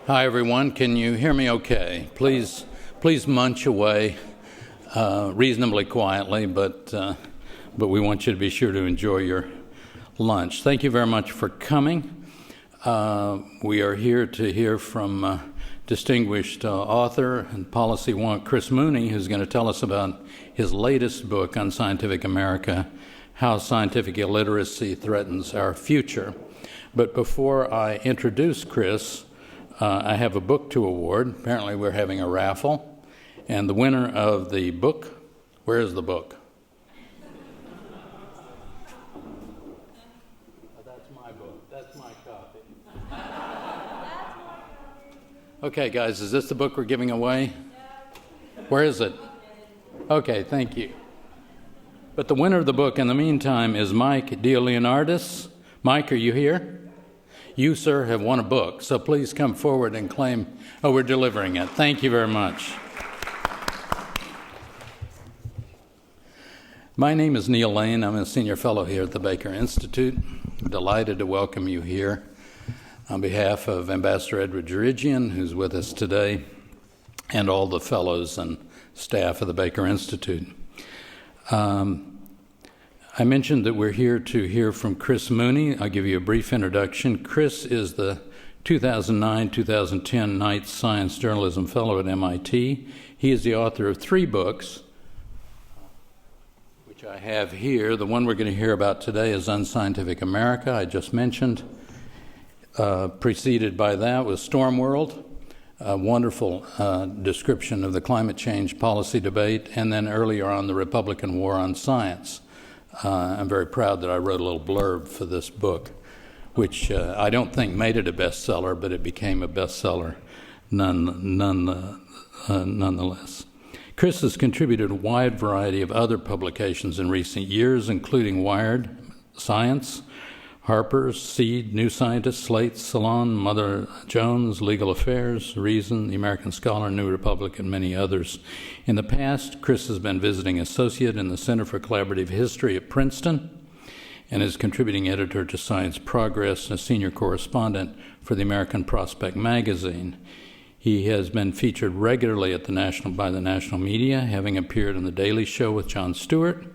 Hi, everyone. Can you hear me okay? Please munch away reasonably quietly, but we want you to be sure to enjoy your lunch. Thank you very much for coming. We are here to hear from distinguished author and policy wonk Chris Mooney, who's going to tell us about his latest book, Unscientific America, How Scientific Illiteracy Threatens Our Future. But before I introduce Chris, I have a book to award. Apparently we're having a raffle, and the winner of the book, where is the book? That's my book. That's my copy. Okay, guys, is this the book we're giving away? Where is it? Okay, thank you. But the winner of the book, in the meantime, is Mike DeLeonardis. Mike, are you here? You, sir, have won a book, so please come forward and claim, we're delivering it. Thank you very much. My name is Neil Lane. I'm a senior fellow here at the Baker Institute. I'm delighted to welcome you here on behalf of Ambassador Edward Jerigian, who's with us today, and all the fellows and staff of the Baker Institute. I mentioned that we're here to hear from Chris Mooney. I'll give you a brief introduction. Chris is the 2009-2010 Knight Science Journalism Fellow at MIT. He is the author of 3 books, which I have here. The one we're going to hear about today is Unscientific America, I just mentioned. Preceded by that was Storm World, a wonderful description of the climate change policy debate, and then earlier on, the Republican War on Science. I'm very proud that I wrote a little blurb for this book, which I don't think made it a bestseller, but it became a bestseller nonetheless. Chris has contributed a wide variety of other publications in recent years, including Wired, Science, Harper's, Seed, New Scientist, Slate, Salon, Mother Jones, Legal Affairs, Reason, The American Scholar, New Republic, and many others. In the past, Chris has been visiting associate in the Center for Collaborative History at Princeton and is contributing editor to Science Progress and a senior correspondent for the American Prospect magazine. He has been featured regularly by the national media, having appeared on The Daily Show with Jon Stewart,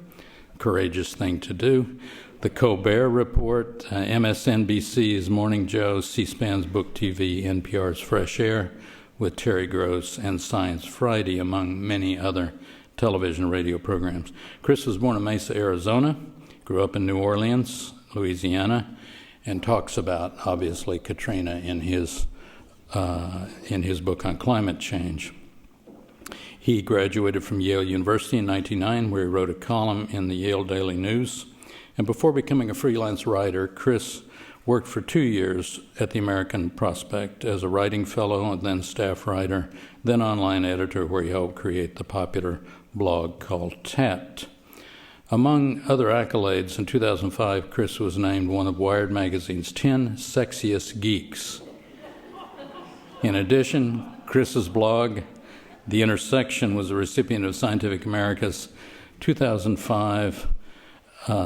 courageous thing to do, The Colbert Report, MSNBC's Morning Joe, C-SPAN's Book TV, NPR's Fresh Air with Terry Gross, and Science Friday, among many other television and radio programs. Chris was born in Mesa, Arizona, grew up in New Orleans, Louisiana, and talks about, obviously, Katrina in his book on climate change. He graduated from Yale University in 1999, where he wrote a column in the Yale Daily News. And before becoming a freelance writer, Chris worked for 2 years at the American Prospect as a writing fellow and then staff writer, then online editor, where he helped create the popular blog called Tapped. Among other accolades, in 2005, Chris was named one of Wired magazine's 10 sexiest geeks. In addition, Chris's blog, The Intersection, was a recipient of Scientific America's 2005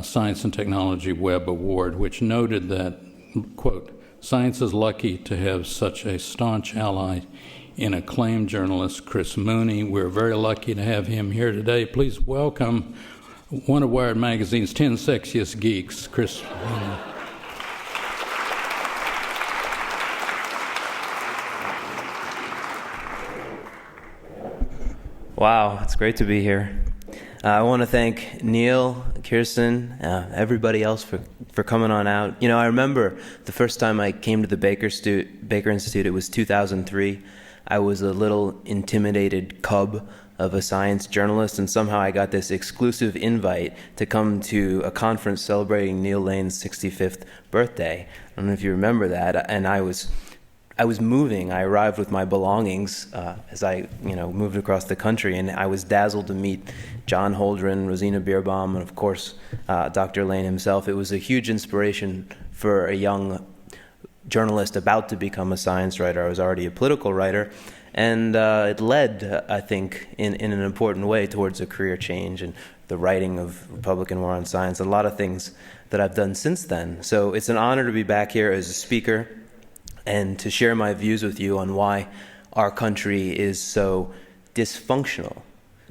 Science and Technology Web Award, which noted that, quote, science is lucky to have such a staunch ally in acclaimed journalist Chris Mooney. We're very lucky to have him here today. Please welcome one of Wired Magazine's 10 sexiest geeks, Chris Mooney. Wow, it's great to be here. I want to thank Neil, Kirsten, everybody else for coming on out. You know, I remember the first time I came to the Baker Institute, it was 2003. I was a little intimidated cub of a science journalist, and somehow I got this exclusive invite to come to a conference celebrating Neil Lane's 65th birthday. I don't know if you remember that, and I was moving. I arrived with my belongings as I, moved across the country, and I was dazzled to meet John Holdren, Rosina Beerbaum, and of course, Dr. Lane himself. It was a huge inspiration for a young journalist about to become a science writer. I was already a political writer, and it led, I think, in an important way towards a career change and the writing of Republican War on Science, and a lot of things that I've done since then. So it's an honor to be back here as a speaker. and to share my views with you on why our country is so dysfunctional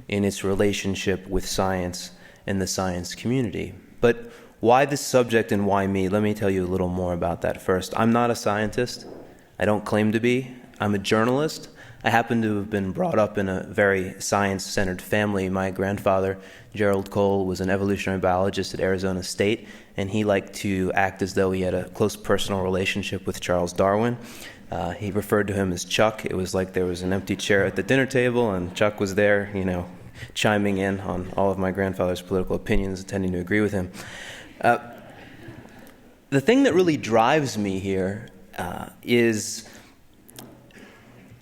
in its relationship with science and the science community. But why this subject and why me? Let me tell you a little more about that first. I'm not a scientist. I don't claim to be. I'm a journalist. I happen to have been brought up in a very science-centered family. My grandfather, Gerald Cole, was an evolutionary biologist at Arizona State, and he liked to act as though he had a close personal relationship with Charles Darwin. He referred to him as Chuck. It was like there was an empty chair at the dinner table, and Chuck was there, chiming in on all of my grandfather's political opinions, tending to agree with him. The thing that really drives me here is,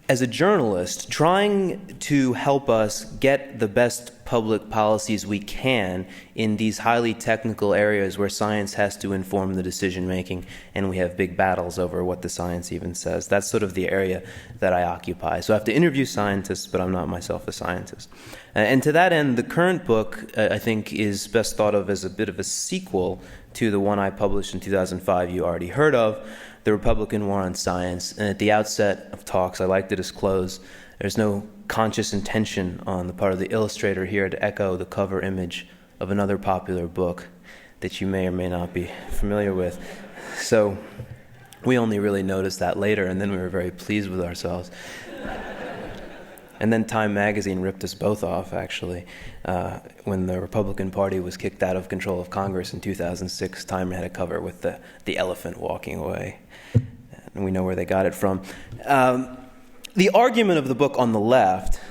as a journalist, trying to help us get the best public policies we can in these highly technical areas where science has to inform the decision-making, and we have big battles over what the science even says. That's sort of the area that I occupy. So I have to interview scientists, but I'm not myself a scientist. And to that end, the current book, I think, is best thought of as a bit of a sequel to the one I published in 2005 you already heard of, The Republican War on Science. And at the outset of talks, I like to disclose there's no conscious intention on the part of the illustrator here to echo the cover image of another popular book that you may or may not be familiar with. So we only really noticed that later, and then we were very pleased with ourselves. And then Time magazine ripped us both off, actually. When the Republican Party was kicked out of control of Congress in 2006, Time had a cover with the elephant walking away. And we know where they got it from. The argument of the book on the left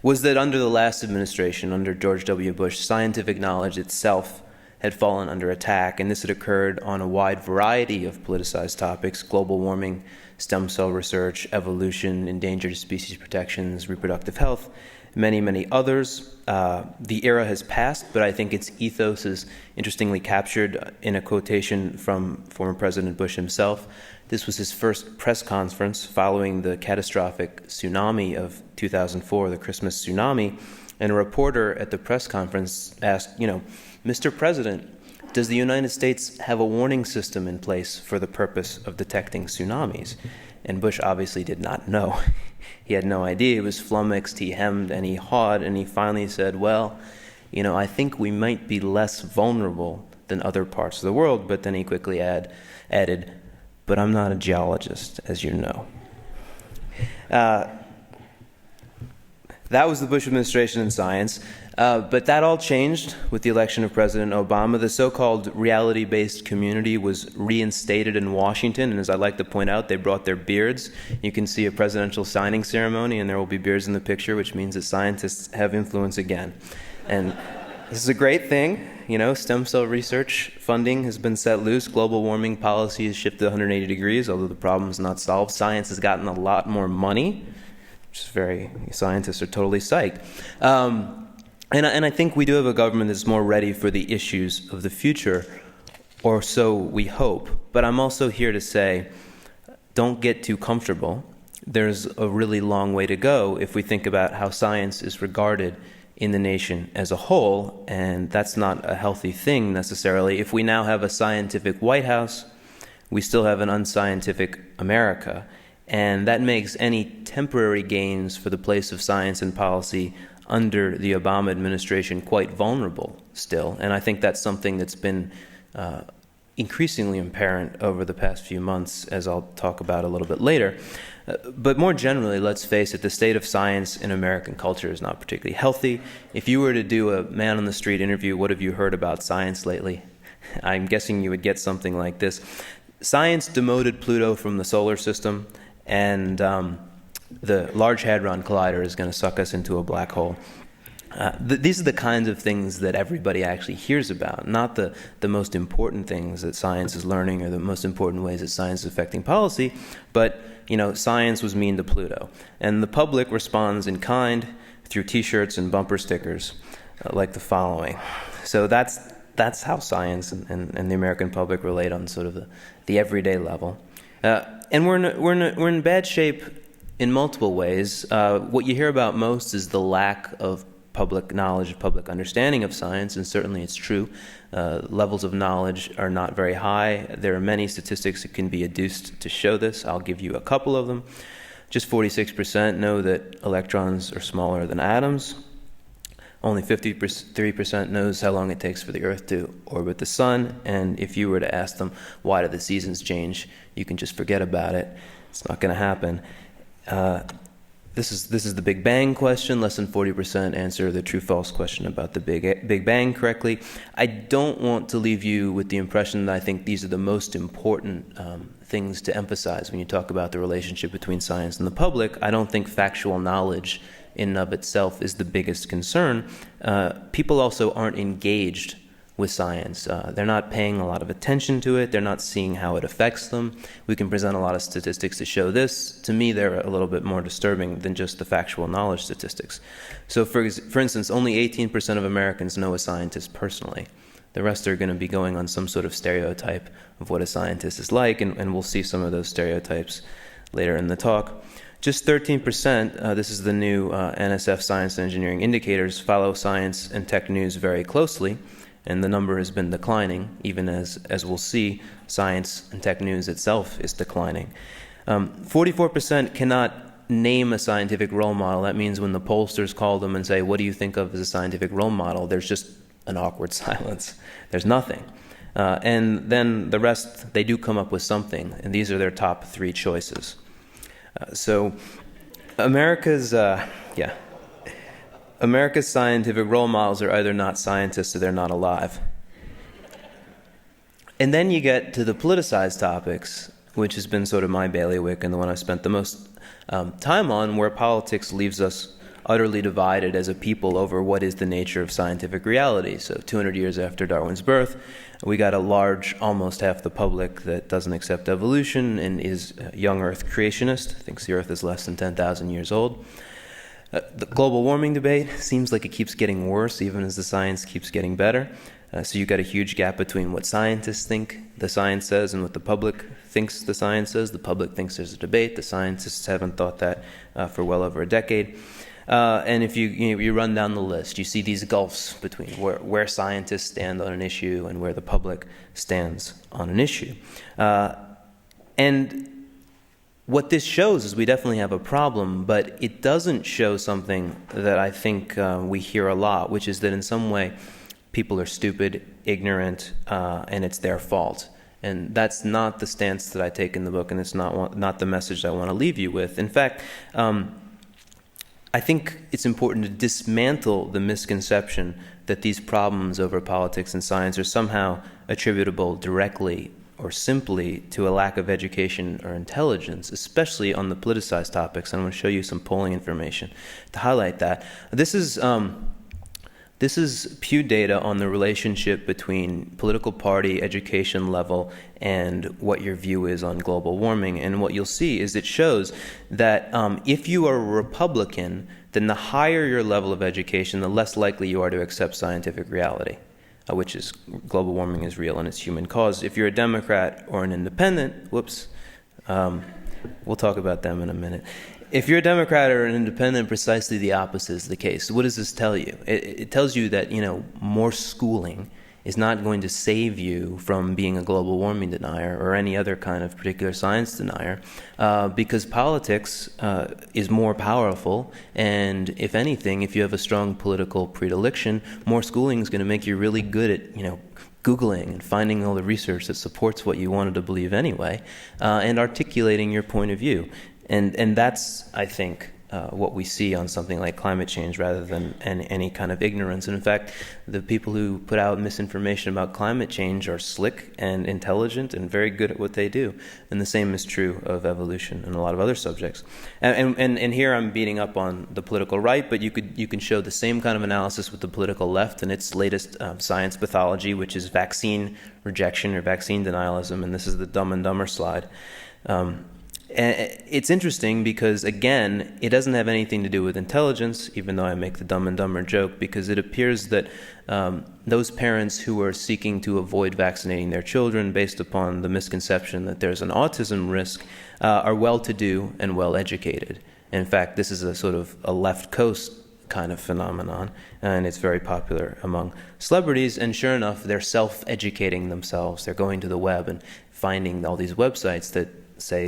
was that under the last administration, under George W. Bush, scientific knowledge itself had fallen under attack, and this had occurred on a wide variety of politicized topics: global warming, stem cell research, evolution, endangered species protections, reproductive health, many, many others. The era has passed, but I think its ethos is interestingly captured in a quotation from former President Bush himself. This was his first press conference following the catastrophic tsunami of 2004, the Christmas tsunami, and a reporter at the press conference asked, Mr. President, does the United States have a warning system in place for the purpose of detecting tsunamis? And Bush obviously did not know. He had no idea. He was flummoxed, he hemmed, and he hawed, and he finally said, I think we might be less vulnerable than other parts of the world. But then he quickly added, but I'm not a geologist, as you know. That was the Bush administration in science. But that all changed with the election of President Obama. The so-called reality-based community was reinstated in Washington, and as I like to point out, they brought their beards. You can see a presidential signing ceremony, and there will be beards in the picture, which means that scientists have influence again. And this is a great thing. Stem cell research funding has been set loose. Global warming policy has shifted 180 degrees, although the problem is not solved. Science has gotten a lot more money, which is scientists are totally psyched. And I think we do have a government that's more ready for the issues of the future, or so we hope. But I'm also here to say, don't get too comfortable. There's a really long way to go if we think about how science is regarded in the nation as a whole, and that's not a healthy thing necessarily. If we now have a scientific White House, we still have an unscientific America, and that makes any temporary gains for the place of science and policy under the Obama administration quite vulnerable still. And I think that's something that's been increasingly apparent over the past few months, as I'll talk about a little bit later. But more generally, let's face it, the state of science in American culture is not particularly healthy. If you were to do a man-on-the-street interview, what have you heard about science lately? I'm guessing you would get something like this. Science demoted Pluto from the solar system, and the Large Hadron Collider is going to suck us into a black hole. These are the kinds of things that everybody actually hears about, not the most important things that science is learning or the most important ways that science is affecting policy, but science was mean to Pluto. And the public responds in kind through T-shirts and bumper stickers like the following. So that's how science and the American public relate on sort of the everyday level. And we're in bad shape in multiple ways. What you hear about most is the lack of public knowledge, public understanding of science, and certainly it's true. Levels of knowledge are not very high. There are many statistics that can be adduced to show this. I'll give you a couple of them. Just 46% know that electrons are smaller than atoms. Only 53% knows how long it takes for the Earth to orbit the sun. And if you were to ask them, why do the seasons change, you can just forget about it. It's not going to happen. This is the Big Bang question. Less than 40% answer the true-false question about the Big Bang correctly. I don't want to leave you with the impression that I think these are the most important things to emphasize when you talk about the relationship between science and the public. I don't think factual knowledge in and of itself is the biggest concern. People also aren't engaged with science. They're not paying a lot of attention to it. They're not seeing how it affects them. We can present a lot of statistics to show this. To me, they're a little bit more disturbing than just the factual knowledge statistics. So for instance, only 18% of Americans know a scientist personally. The rest are going to be going on some sort of stereotype of what a scientist is like, and we'll see some of those stereotypes later in the talk. Just 13%, this is the new NSF Science and Engineering Indicators, follow science and tech news very closely, and the number has been declining, even as we'll see, science and tech news itself is declining. 44% cannot name a scientific role model. That means when the pollsters call them and say, what do you think of as a scientific role model, there's just an awkward silence. There's nothing. And then the rest, they do come up with something, and these are their top 3 choices. So America's scientific role models are either not scientists or they're not alive. And then you get to the politicized topics, which has been sort of my bailiwick and the one I've spent the most time on, where politics leaves us utterly divided as a people over what is the nature of scientific reality. So 200 years after Darwin's birth, we got a large, almost half the public that doesn't accept evolution and is young Earth creationist, thinks the Earth is less than 10,000 years old. The global warming debate seems like it keeps getting worse even as the science keeps getting better. So you've got a huge gap between what scientists think the science says and what the public thinks the science says. The public thinks there's a debate. The scientists haven't thought that for well over a decade. And if you run down the list, you see these gulfs between where scientists stand on an issue and where the public stands on an issue. And what this shows is we definitely have a problem, but it doesn't show something that I think we hear a lot, which is that in some way people are stupid, ignorant, and it's their fault. And that's not the stance that I take in the book, and it's not the message I want to leave you with. In fact, I think it's important to dismantle the misconception that these problems over politics and science are somehow attributable directly or simply to a lack of education or intelligence, especially on the politicized topics. And I'm going to show you some polling information to highlight that. This is Pew data on the relationship between political party, education level, and what your view is on global warming. And what you'll see is it shows that if you are a Republican, then the higher your level of education, the less likely you are to accept scientific reality, which is global warming is real and it's human caused. If you're a Democrat or an independent, we'll talk about them in a minute. If you're a Democrat or an independent, precisely the opposite is the case. What does this tell you? It tells you that, more schooling is not going to save you from being a global warming denier or any other kind of particular science denier, because politics is more powerful. And if anything, if you have a strong political predilection, more schooling is going to make you really good at, Googling and finding all the research that supports what you wanted to believe anyway, and articulating your point of view. And that's, I think, what we see on something like climate change rather than any kind of ignorance. And in fact, the people who put out misinformation about climate change are slick and intelligent and very good at what they do. And the same is true of evolution and a lot of other subjects. And here I'm beating up on the political right, but you can show the same kind of analysis with the political left and its latest science pathology, which is vaccine rejection or vaccine denialism. And this is the Dumb and Dumber slide. And it's interesting because, again, it doesn't have anything to do with intelligence, even though I make the Dumb and Dumber joke, because it appears that those parents who are seeking to avoid vaccinating their children based upon the misconception that there's an autism risk are well-to-do and well-educated. In fact, this is a sort of a left coast kind of phenomenon, and it's very popular among celebrities. And sure enough, they're self-educating themselves. They're going to the web and finding all these websites that say,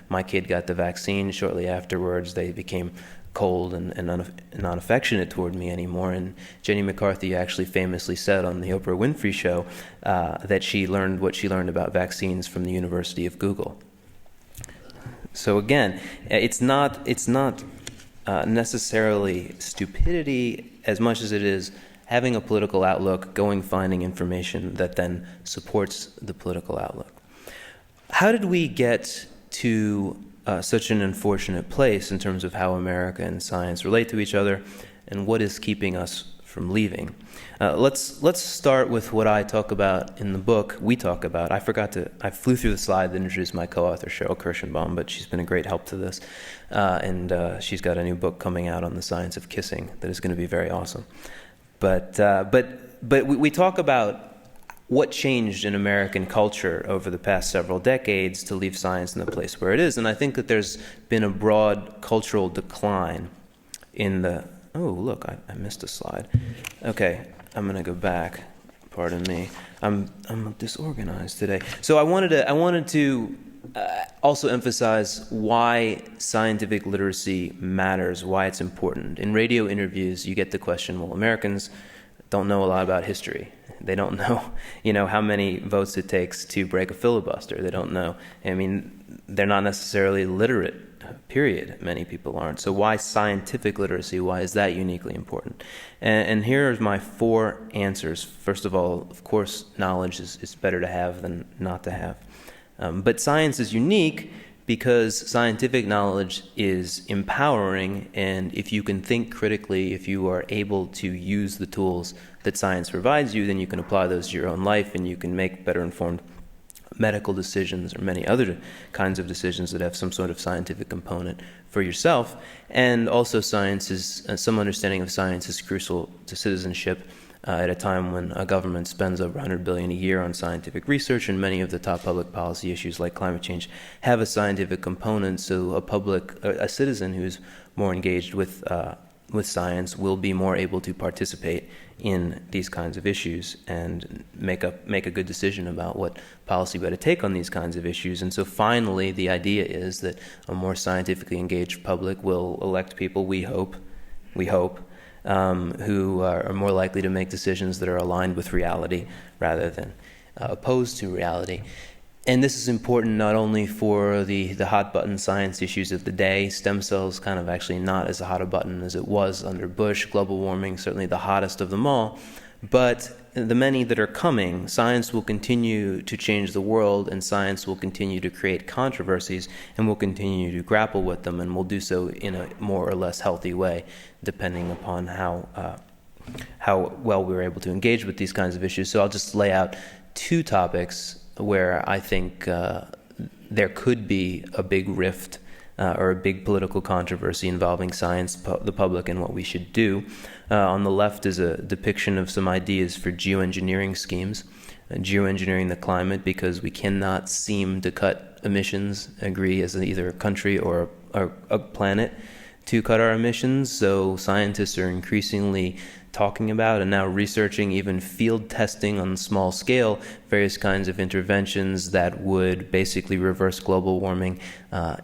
my kid got the vaccine. Shortly afterwards, they became cold and not affectionate toward me anymore. And Jenny McCarthy actually famously said on the Oprah Winfrey Show that she learned what she learned about vaccines from the University of Google. So again, it's not necessarily stupidity as much as it is having a political outlook, finding information that then supports the political outlook. How did we get to such an unfortunate place in terms of how America and science relate to each other, and what is keeping us from leaving? Let's start with what I talk about in the book. We talk about. I flew through the slide that introduced my co-author Cheryl Kirschenbaum, but she's been a great help to this, and she's got a new book coming out on the science of kissing that is going to be very awesome. But we talk about what changed in American culture over the past several decades to leave science in the place where it is. And I think that there's been a broad cultural decline in the... Oh, look, I missed a slide. Okay, I'm going to go back. Pardon me. I'm disorganized today. So I wanted to also emphasize why scientific literacy matters, why it's important. In radio interviews, you get the question, well, Americans don't know a lot about history. They don't know, how many votes it takes to break a filibuster. They don't know. They're not necessarily literate, period. Many people aren't. So why scientific literacy? Why is that uniquely important? And here are my 4 answers. First of all, of course, knowledge is better to have than not to have. But science is unique because scientific knowledge is empowering, and if you can think critically, if you are able to use the tools that science provides you, then you can apply those to your own life, and you can make better informed medical decisions or many other kinds of decisions that have some sort of scientific component for yourself. And also some understanding of science is crucial to citizenship at a time when a government spends over $100 billion a year on scientific research, and many of the top public policy issues like climate change have a scientific component. So a citizen who's more engaged with science will be more able to participate in these kinds of issues and make a good decision about what policy we ought to take on these kinds of issues. And so finally, the idea is that a more scientifically engaged public will elect people, we hope, who are more likely to make decisions that are aligned with reality rather than opposed to reality. And this is important not only for the hot-button science issues of the day. Stem cells kind of actually not as hot a button as it was under Bush. Global warming, certainly the hottest of them all. But the many that are coming, science will continue to change the world, and science will continue to create controversies, and will continue to grapple with them, and will do so in a more or less healthy way, depending upon how well we're able to engage with these kinds of issues. So I'll just lay out 2 topics where I think there could be a big rift or a big political controversy involving science, the public, and what we should do. On the left is a depiction of some ideas for geoengineering schemes, geoengineering the climate, because we cannot seem to cut emissions, agree as either a country or a planet to cut our emissions. So scientists are increasingly talking about and now researching, even field testing on a small scale, various kinds of interventions that would basically reverse global warming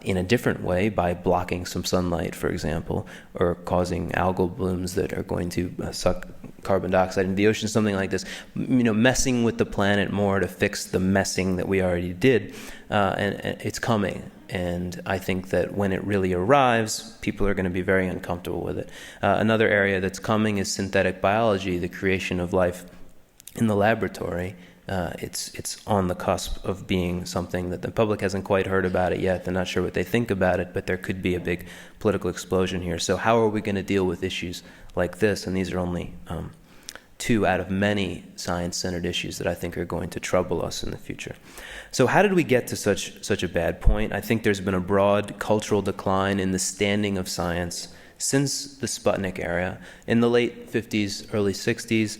in a different way by blocking some sunlight, for example, or causing algal blooms that are going to suck carbon dioxide into the ocean, something like this. Messing with the planet more to fix the messing that we already did, and it's coming. And I think that when it really arrives, people are going to be very uncomfortable with it. Another area that's coming is synthetic biology, the creation of life in the laboratory. It's on the cusp of being something that the public hasn't quite heard about it yet. They're not sure what they think about it, but there could be a big political explosion here. So how are we going to deal with issues like this? And these are only 2 out of many science-centered issues that I think are going to trouble us in the future. So how did we get to such a bad point? I think there's been a broad cultural decline in the standing of science since the Sputnik era, in the late 50s, early 60s,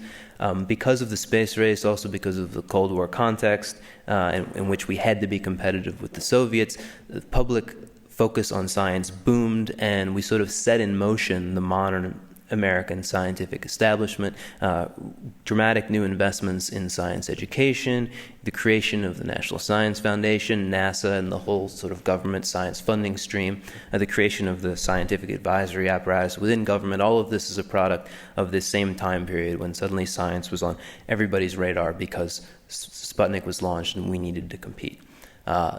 because of the space race, also because of the Cold War context, in which we had to be competitive with the Soviets. The public focus on science boomed, and we sort of set in motion the modern American scientific establishment, dramatic new investments in science education, the creation of the National Science Foundation, NASA, and the whole sort of government science funding stream, the creation of the scientific advisory apparatus within government. All of this is a product of this same time period when suddenly science was on everybody's radar because Sputnik was launched and we needed to compete.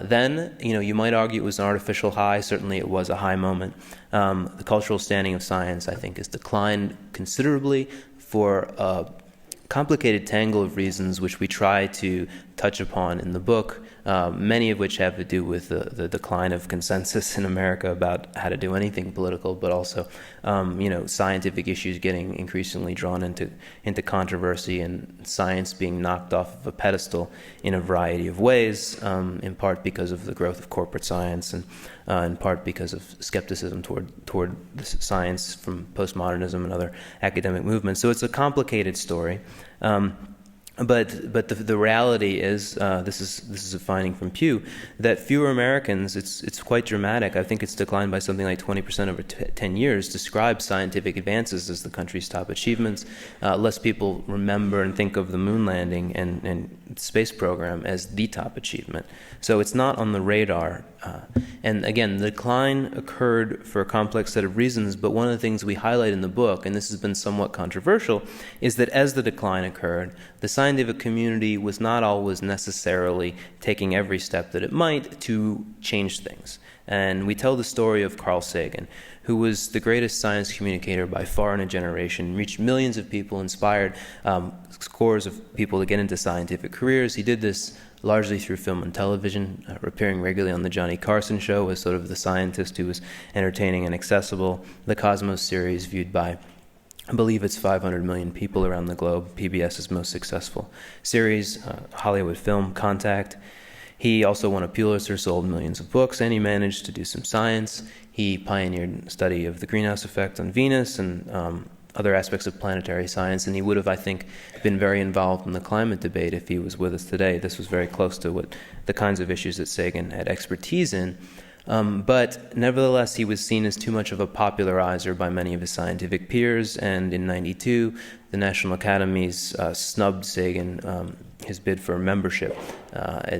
Then, you might argue it was an artificial high. Certainly it was a high moment. The cultural standing of science, I think, has declined considerably for a complicated tangle of reasons which we try to touch upon in the book, many of which have to do with the decline of consensus in America about how to do anything political, but also, scientific issues getting increasingly drawn into controversy and science being knocked off of a pedestal in a variety of ways, in part because of the growth of corporate science and in part because of skepticism toward science from postmodernism and other academic movements. So it's a complicated story. But the reality is, this is a finding from Pew, that fewer Americans, it's quite dramatic. I think it's declined by something like 20% over 10 years, describe scientific advances as the country's top achievements. Less people remember and think of the moon landing and space program as the top achievement. So it's not on the radar. And again, the decline occurred for a complex set of reasons, but one of the things we highlight in the book, and this has been somewhat controversial, is that as the decline occurred, the scientific community was not always necessarily taking every step that it might to change things. And we tell the story of Carl Sagan, who was the greatest science communicator by far in a generation, reached millions of people, inspired scores of people to get into scientific careers. He did this largely through film and television, appearing regularly on the Johnny Carson show as sort of the scientist who was entertaining and accessible. The Cosmos series, viewed by, I believe it's 500 million people around the globe, PBS's most successful series, Hollywood film, Contact. He also won a Pulitzer, sold millions of books, and he managed to do some science. He pioneered study of the greenhouse effect on Venus and other aspects of planetary science, and he would have, I think, been very involved in the climate debate if he was with us today. This was very close to what the kinds of issues that Sagan had expertise in. But nevertheless, he was seen as too much of a popularizer by many of his scientific peers, and in '92, the National Academies snubbed Sagan, his bid for membership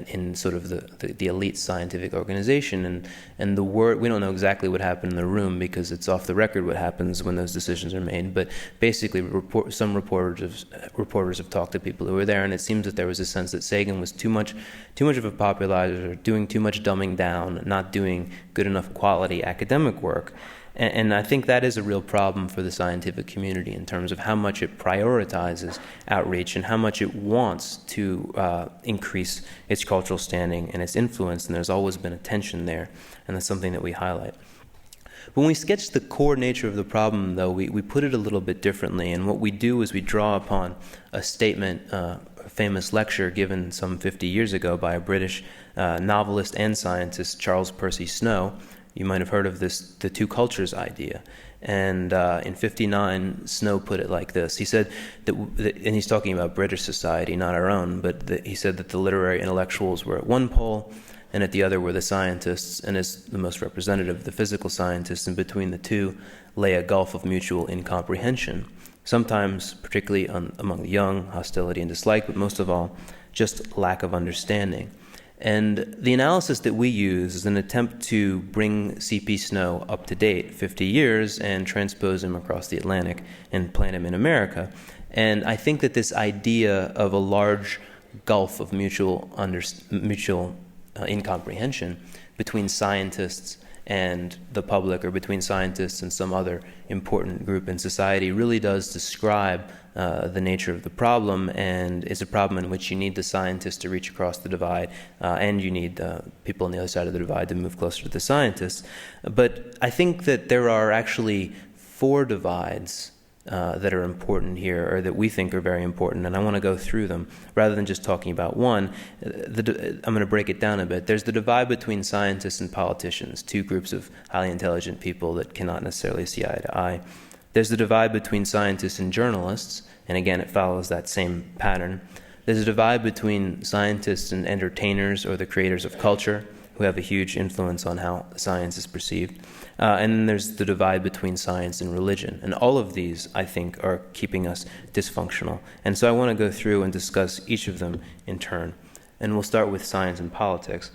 in sort of the elite scientific organization. And the word, we don't know exactly what happened in the room because it's off the record what happens when those decisions are made, but basically some reporters have talked to people who were there, and it seems that there was a sense that Sagan was too much of a popularizer, doing too much dumbing down, not doing good enough quality academic work. And I think that is a real problem for the scientific community in terms of how much it prioritizes outreach and how much it wants to increase its cultural standing and its influence. And there's always been a tension there, and that's something that we highlight. When we sketch the core nature of the problem, though, we put it a little bit differently. And what we do is we draw upon a statement, a famous lecture given some 50 years ago by a British novelist and scientist, Charles Percy Snow. You might have heard of this, the two cultures idea. And in '59, Snow put it like this. He said that, and he's talking about British society, not our own, but he said that the literary intellectuals were at one pole, and at the other were the scientists, and as the most representative, the physical scientists, and between the two lay a gulf of mutual incomprehension. Sometimes, particularly among the young, hostility and dislike, but most of all, just lack of understanding. And the analysis that we use is an attempt to bring C.P. Snow up to date 50 years and transpose him across the Atlantic and plant him in America. And I think that this idea of a large gulf of mutual incomprehension between scientists and the public, or between scientists and some other important group in society, really does describe the nature of the problem, and is a problem in which you need the scientists to reach across the divide, and you need people on the other side of the divide to move closer to the scientists. But I think that there are actually 4 divides that are important here, or that we think are very important, and I want to go through them rather than just talking about one. I'm going to break it down a bit. There's the divide between scientists and politicians, 2 groups of highly intelligent people that cannot necessarily see eye to eye. There's the divide between scientists and journalists, and again, it follows that same pattern. There's a divide between scientists and entertainers, or the creators of culture, who have a huge influence on how science is perceived. And then there's the divide between science and religion. And all of these, I think, are keeping us dysfunctional. And so I want to go through and discuss each of them in turn. And we'll start with science and politics.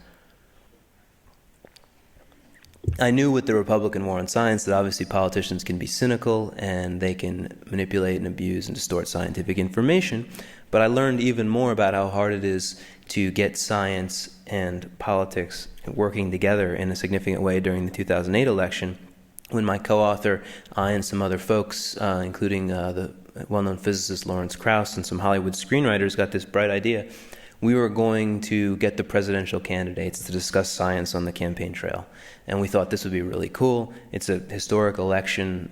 I knew with the Republican war on science that obviously politicians can be cynical and they can manipulate and abuse and distort scientific information. But I learned even more about how hard it is to get science and politics working together in a significant way during the 2008 election, when my co-author, I and some other folks, including the well-known physicist Lawrence Krauss and some Hollywood screenwriters, got this bright idea. We were going to get the presidential candidates to discuss science on the campaign trail. And we thought this would be really cool. It's a historic election,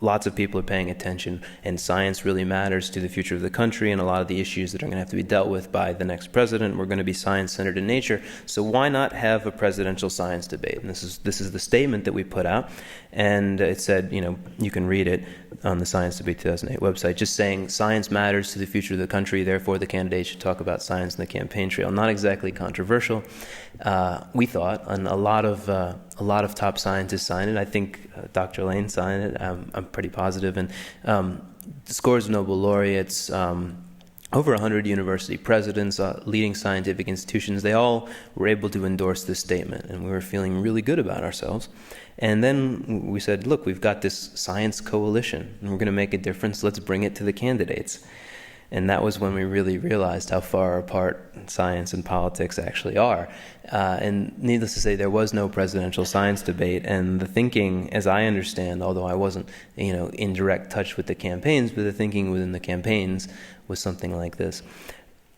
lots of people are paying attention, and science really matters to the future of the country, and a lot of the issues that are going to have to be dealt with by the next president were going to be science-centered in nature. So why not have a presidential science debate? And this is the statement that we put out. And it said, you can read it on the Science Debate 2008 website, just saying science matters to the future of the country, therefore the candidates should talk about science in the campaign trail. Not exactly controversial, we thought, and a lot of top scientists signed it. I think Dr. Lane signed it. I'm pretty positive. And scores of Nobel laureates, over 100 university presidents, leading scientific institutions, they all were able to endorse this statement, and we were feeling really good about ourselves. And then we said, look, we've got this science coalition, and we're going to make a difference. Let's bring it to the candidates. And that was when we really realized how far apart science and politics actually are. And needless to say, there was no presidential science debate. And the thinking, as I understand, although I wasn't, in direct touch with the campaigns, but the thinking within the campaigns was something like this.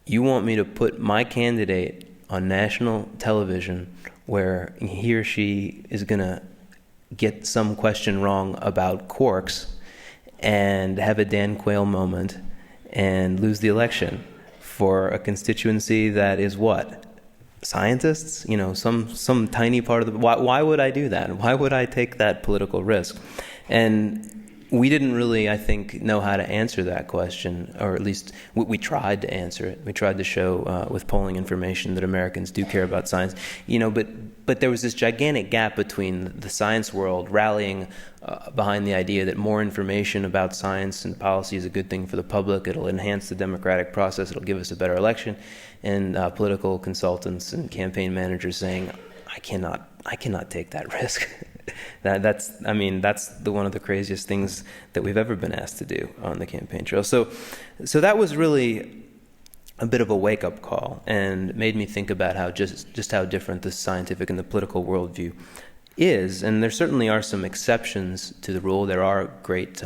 You want me to put my candidate on national television where he or she is going to get some question wrong about quarks and have a Dan Quayle moment and lose the election for a constituency that is what? Scientists? Some tiny part of the... Why would I do that? Why would I take that political risk? And we didn't really, I think, know how to answer that question, or at least we tried to answer it. We tried to show with polling information that Americans do care about science, but there was this gigantic gap between the science world rallying behind the idea that more information about science and policy is a good thing for the public. It'll enhance the democratic process. It'll give us a better election. And political consultants and campaign managers saying, I cannot take that risk. That's one of the craziest things that we've ever been asked to do on the campaign trail. So that was really a bit of a wake-up call, and made me think about how just how different the scientific and the political worldview is. And there certainly are some exceptions to the rule. There are great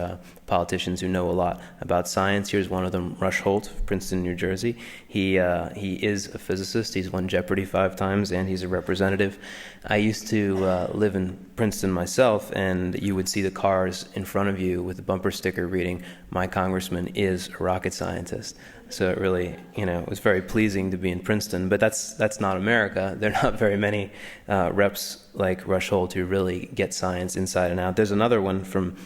politicians who know a lot about science. Here's one of them, Rush Holt, Princeton, New Jersey. He is a physicist. He's won Jeopardy 5 times, and he's a representative. I used to live in Princeton myself, and you would see the cars in front of you with a bumper sticker reading, "My congressman is a rocket scientist." So it really, it was very pleasing to be in Princeton. But that's not America. There are not very many reps like Rush Holt who really get science inside and out. There's another one from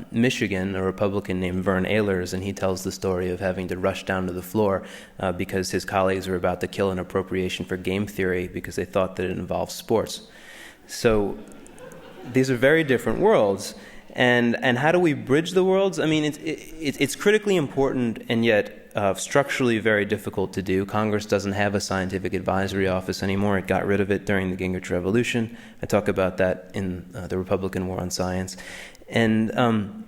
Michigan, a Republican named Vern Ehlers, and he tells the story of having to rush down to the floor because his colleagues were about to kill an appropriation for game theory because they thought that it involved sports. So these are very different worlds. And how do we bridge the worlds? I mean, it's critically important, and yet structurally very difficult to do. Congress doesn't have a scientific advisory office anymore. It got rid of it during the Gingrich Revolution. I talk about that in the Republican war on science. And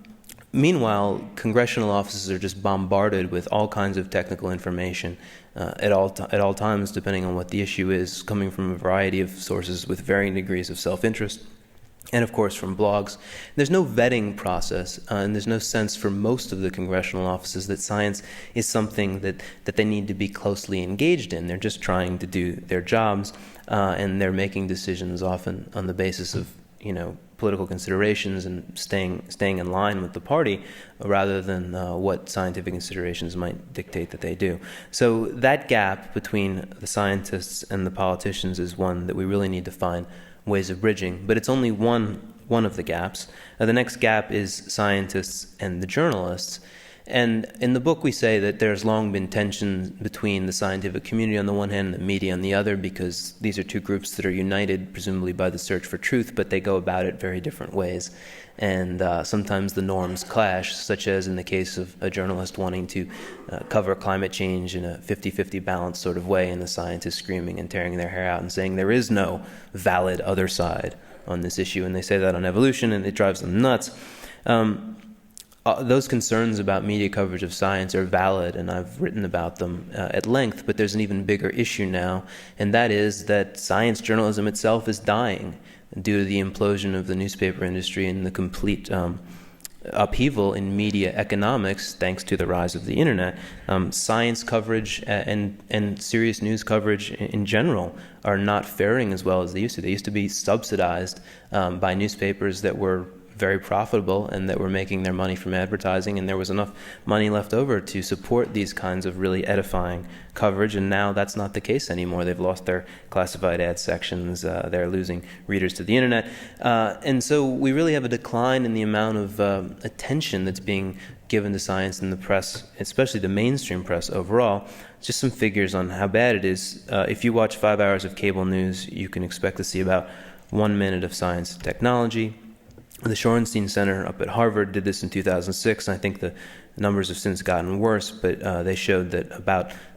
meanwhile, congressional offices are just bombarded with all kinds of technical information at all times, depending on what the issue is, coming from a variety of sources with varying degrees of self-interest. And of course from blogs. There's no vetting process, and there's no sense for most of the congressional offices that science is something that they need to be closely engaged in. They're just trying to do their jobs, and they're making decisions often on the basis of political considerations and staying in line with the party, rather than what scientific considerations might dictate that they do. So that gap between the scientists and the politicians is one that we really need to find ways of bridging, but it's only one of the gaps. The next gap is scientists and the journalists. And in the book, we say that there's long been tension between the scientific community on the one hand and the media on the other, because these are two groups that are united, presumably by the search for truth, but they go about it very different ways. And sometimes the norms clash, such as in the case of a journalist wanting to cover climate change in a 50-50 balance sort of way, and the scientists screaming and tearing their hair out and saying there is no valid other side on this issue. And they say that on evolution, and it drives them nuts. Those concerns about media coverage of science are valid, and I've written about them at length, but there's an even bigger issue now, and that is that science journalism itself is dying due to the implosion of the newspaper industry and the complete upheaval in media economics thanks to the rise of the internet. Science coverage and serious news coverage in general are not faring as well as they used to. They used to be subsidized by newspapers that were very profitable and that were making their money from advertising, and there was enough money left over to support these kinds of really edifying coverage, and now that's not the case anymore. They've lost their classified ad sections, they're losing readers to the internet, and so we really have a decline in the amount of attention that's being given to science in the press, especially the mainstream press overall. Just some figures on how bad it is. If you watch 5 hours of cable news, you can expect to see about 1 minute of science and technology. The Shorenstein Center up at Harvard did this in 2006, and I think the numbers have since gotten worse, but they showed that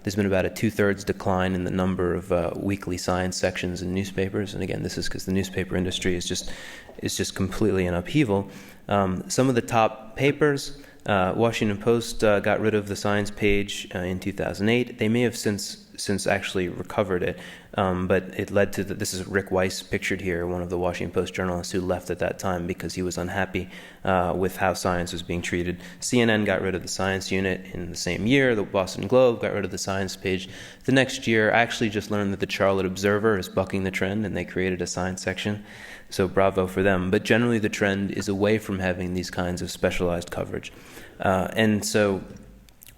there's been about a 2/3 decline in the number of weekly science sections in newspapers. And again, this is because the newspaper industry is just completely in upheaval. Some of the top papers, Washington Post got rid of the science page in 2008. They may have since actually recovered it, but it led to this is Rick Weiss pictured here, one of the Washington Post journalists who left at that time because he was unhappy with how science was being treated. CNN got rid of the science unit in the same year. The Boston Globe got rid of the science page. The next year, I actually just learned that the Charlotte Observer is bucking the trend, and they created a science section. So bravo for them. But generally, the trend is away from having these kinds of specialized coverage. And so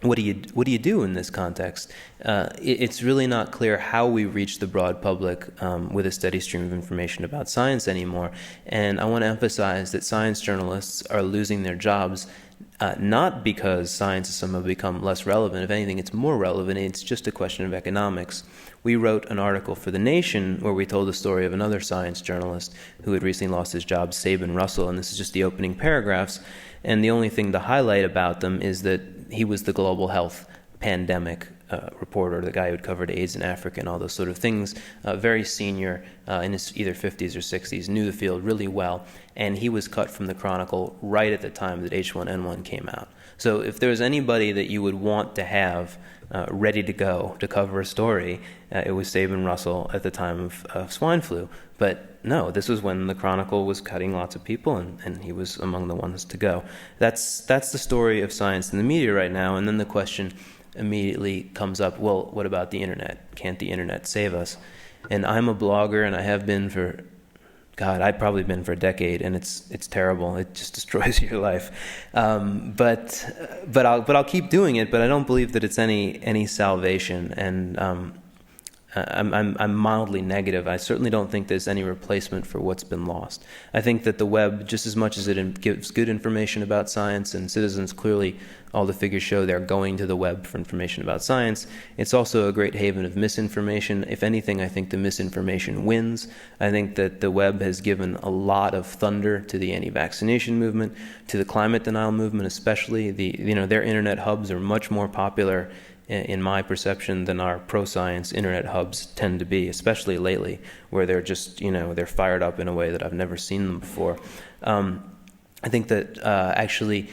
what do you do in this context? It's really not clear how we reach the broad public with a steady stream of information about science anymore. And I want to emphasize that science journalists are losing their jobs, not because science has somehow become less relevant. If anything, it's more relevant. It's just a question of economics. We wrote an article for The Nation where we told the story of another science journalist who had recently lost his job, Sabin Russell, and this is just the opening paragraphs. And the only thing to highlight about them is that he was the global health pandemic reporter, the guy who had covered AIDS in Africa and all those sort of things, very senior, in his either 50s or 60s, knew the field really well, and he was cut from the Chronicle right at the time that H1N1 came out. So if there was anybody that you would want to have ready to go to cover a story, it was Sabin Russell at the time of swine flu. But no, this was when the Chronicle was cutting lots of people, and he was among the ones to go. That's the story of science in the media right now, and then the question immediately comes up, well, what about the internet? Can't the internet save us? And I'm a blogger, and I have been for, I've probably been for a decade, and it's terrible. It just destroys your life. But I'll keep doing it. But I don't believe that it's any salvation. And I'm mildly negative. I certainly don't think there's any replacement for what's been lost. I think that the web, just as much as it gives good information about science, and citizens clearly, all the figures show they're going to the web for information about science, it's also a great haven of misinformation. If anything, I think the misinformation wins. I think that the web has given a lot of thunder to the anti-vaccination movement, to the climate denial movement especially. Their internet hubs are much more popular in my perception than our pro-science internet hubs tend to be, especially lately, where they're just, they're fired up in a way that I've never seen them before. I think that actually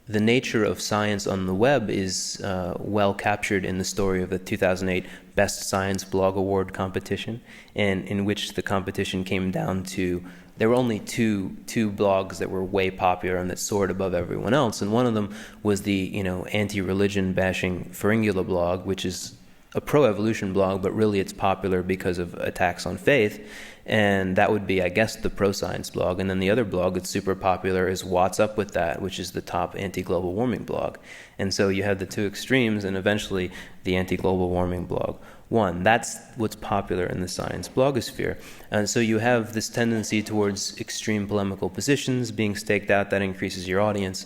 the nature of science on the web is well captured in the story of the 2008 Best Science Blog Award competition, and in which the competition came down to there were only two blogs that were way popular and that soared above everyone else, and one of them was the anti-religion bashing Pharyngula blog, which is a pro-evolution blog, but really it's popular because of attacks on faith, and that would be, I guess, the pro-science blog. And then the other blog that's super popular is What's Up With That, which is the top anti-global warming blog. And so you have the two extremes, and eventually the anti-global warming blog won. That's what's popular in the science blogosphere. And so you have this tendency towards extreme polemical positions being staked out that increases your audience.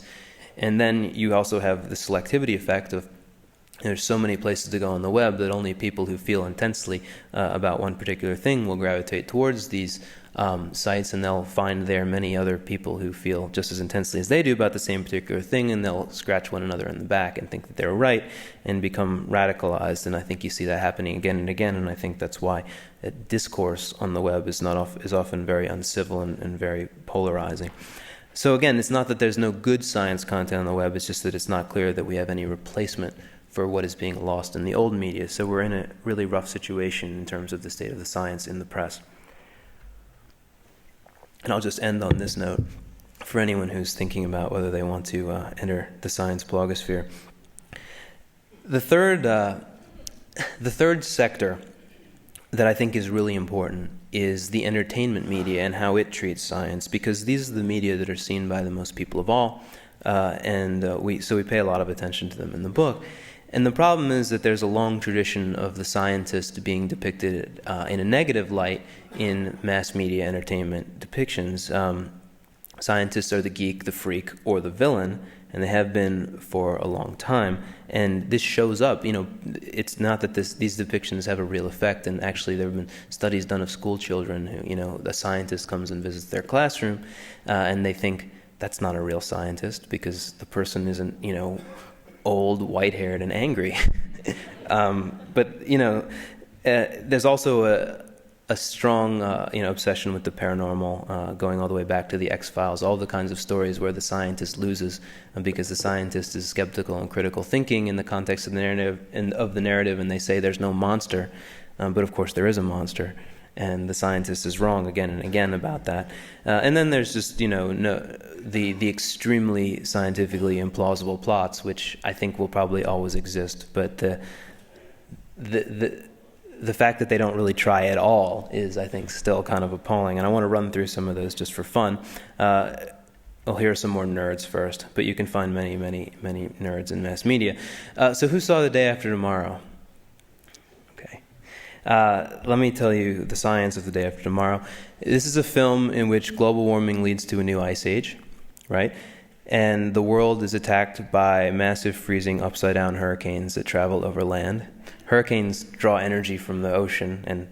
And then you also have the selectivity effect of there's so many places to go on the web that only people who feel intensely about one particular thing will gravitate towards these sites, and they'll find there many other people who feel just as intensely as they do about the same particular thing, and they'll scratch one another in the back and think that they're right and become radicalized. And I think you see that happening again and again, and I think that's why discourse on the web is often very uncivil and very polarizing. So again, it's not that there's no good science content on the web, it's just that it's not clear that we have any replacement for what is being lost in the old media. So we're in a really rough situation in terms of the state of the science in the press. And I'll just end on this note for anyone who's thinking about whether they want to enter the science blogosphere. The third sector that I think is really important is the entertainment media and how it treats science, because these are the media that are seen by the most people of all, and we pay a lot of attention to them in the book. And the problem is that there's a long tradition of the scientist being depicted in a negative light in mass media entertainment depictions. Scientists are the geek, the freak, or the villain, and they have been for a long time. And this shows up. It's not that these depictions have a real effect. And actually, there have been studies done of school children who, a scientist comes and visits their classroom, and they think that's not a real scientist because the person isn't, old, white-haired, and angry. But there's also a strong obsession with the paranormal, going all the way back to the X-Files, all the kinds of stories where the scientist loses because the scientist is skeptical and critical thinking in the context of the narrative, and they say there's no monster, but of course there is a monster. And the scientist is wrong again and again about that. And then there's just, the extremely scientifically implausible plots, which I think will probably always exist. But the fact that they don't really try at all is, I think, still kind of appalling. And I want to run through some of those just for fun. Well, here are some more nerds first, but you can find many, many, many nerds in mass media. So who saw The Day After Tomorrow? Let me tell you the science of The Day After Tomorrow. This is a film in which global warming leads to a new ice age, right? And the world is attacked by massive freezing upside-down hurricanes that travel over land. Hurricanes draw energy from the ocean and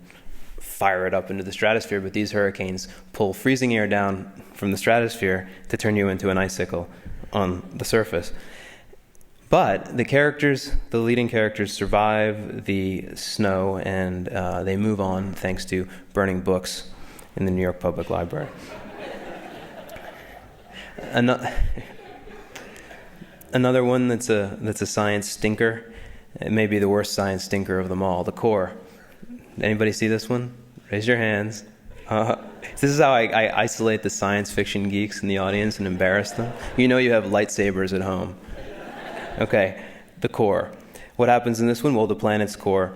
fire it up into the stratosphere, but these hurricanes pull freezing air down from the stratosphere to turn you into an icicle on the surface. But the leading characters survive the snow, and they move on thanks to burning books in the New York Public Library. Another one that's a science stinker. It may be the worst science stinker of them all, The Core. Anybody see this one? Raise your hands. This is how I isolate the science fiction geeks in the audience and embarrass them. You have lightsabers at home. Okay, The Core. What happens in this one? Well, the planet's core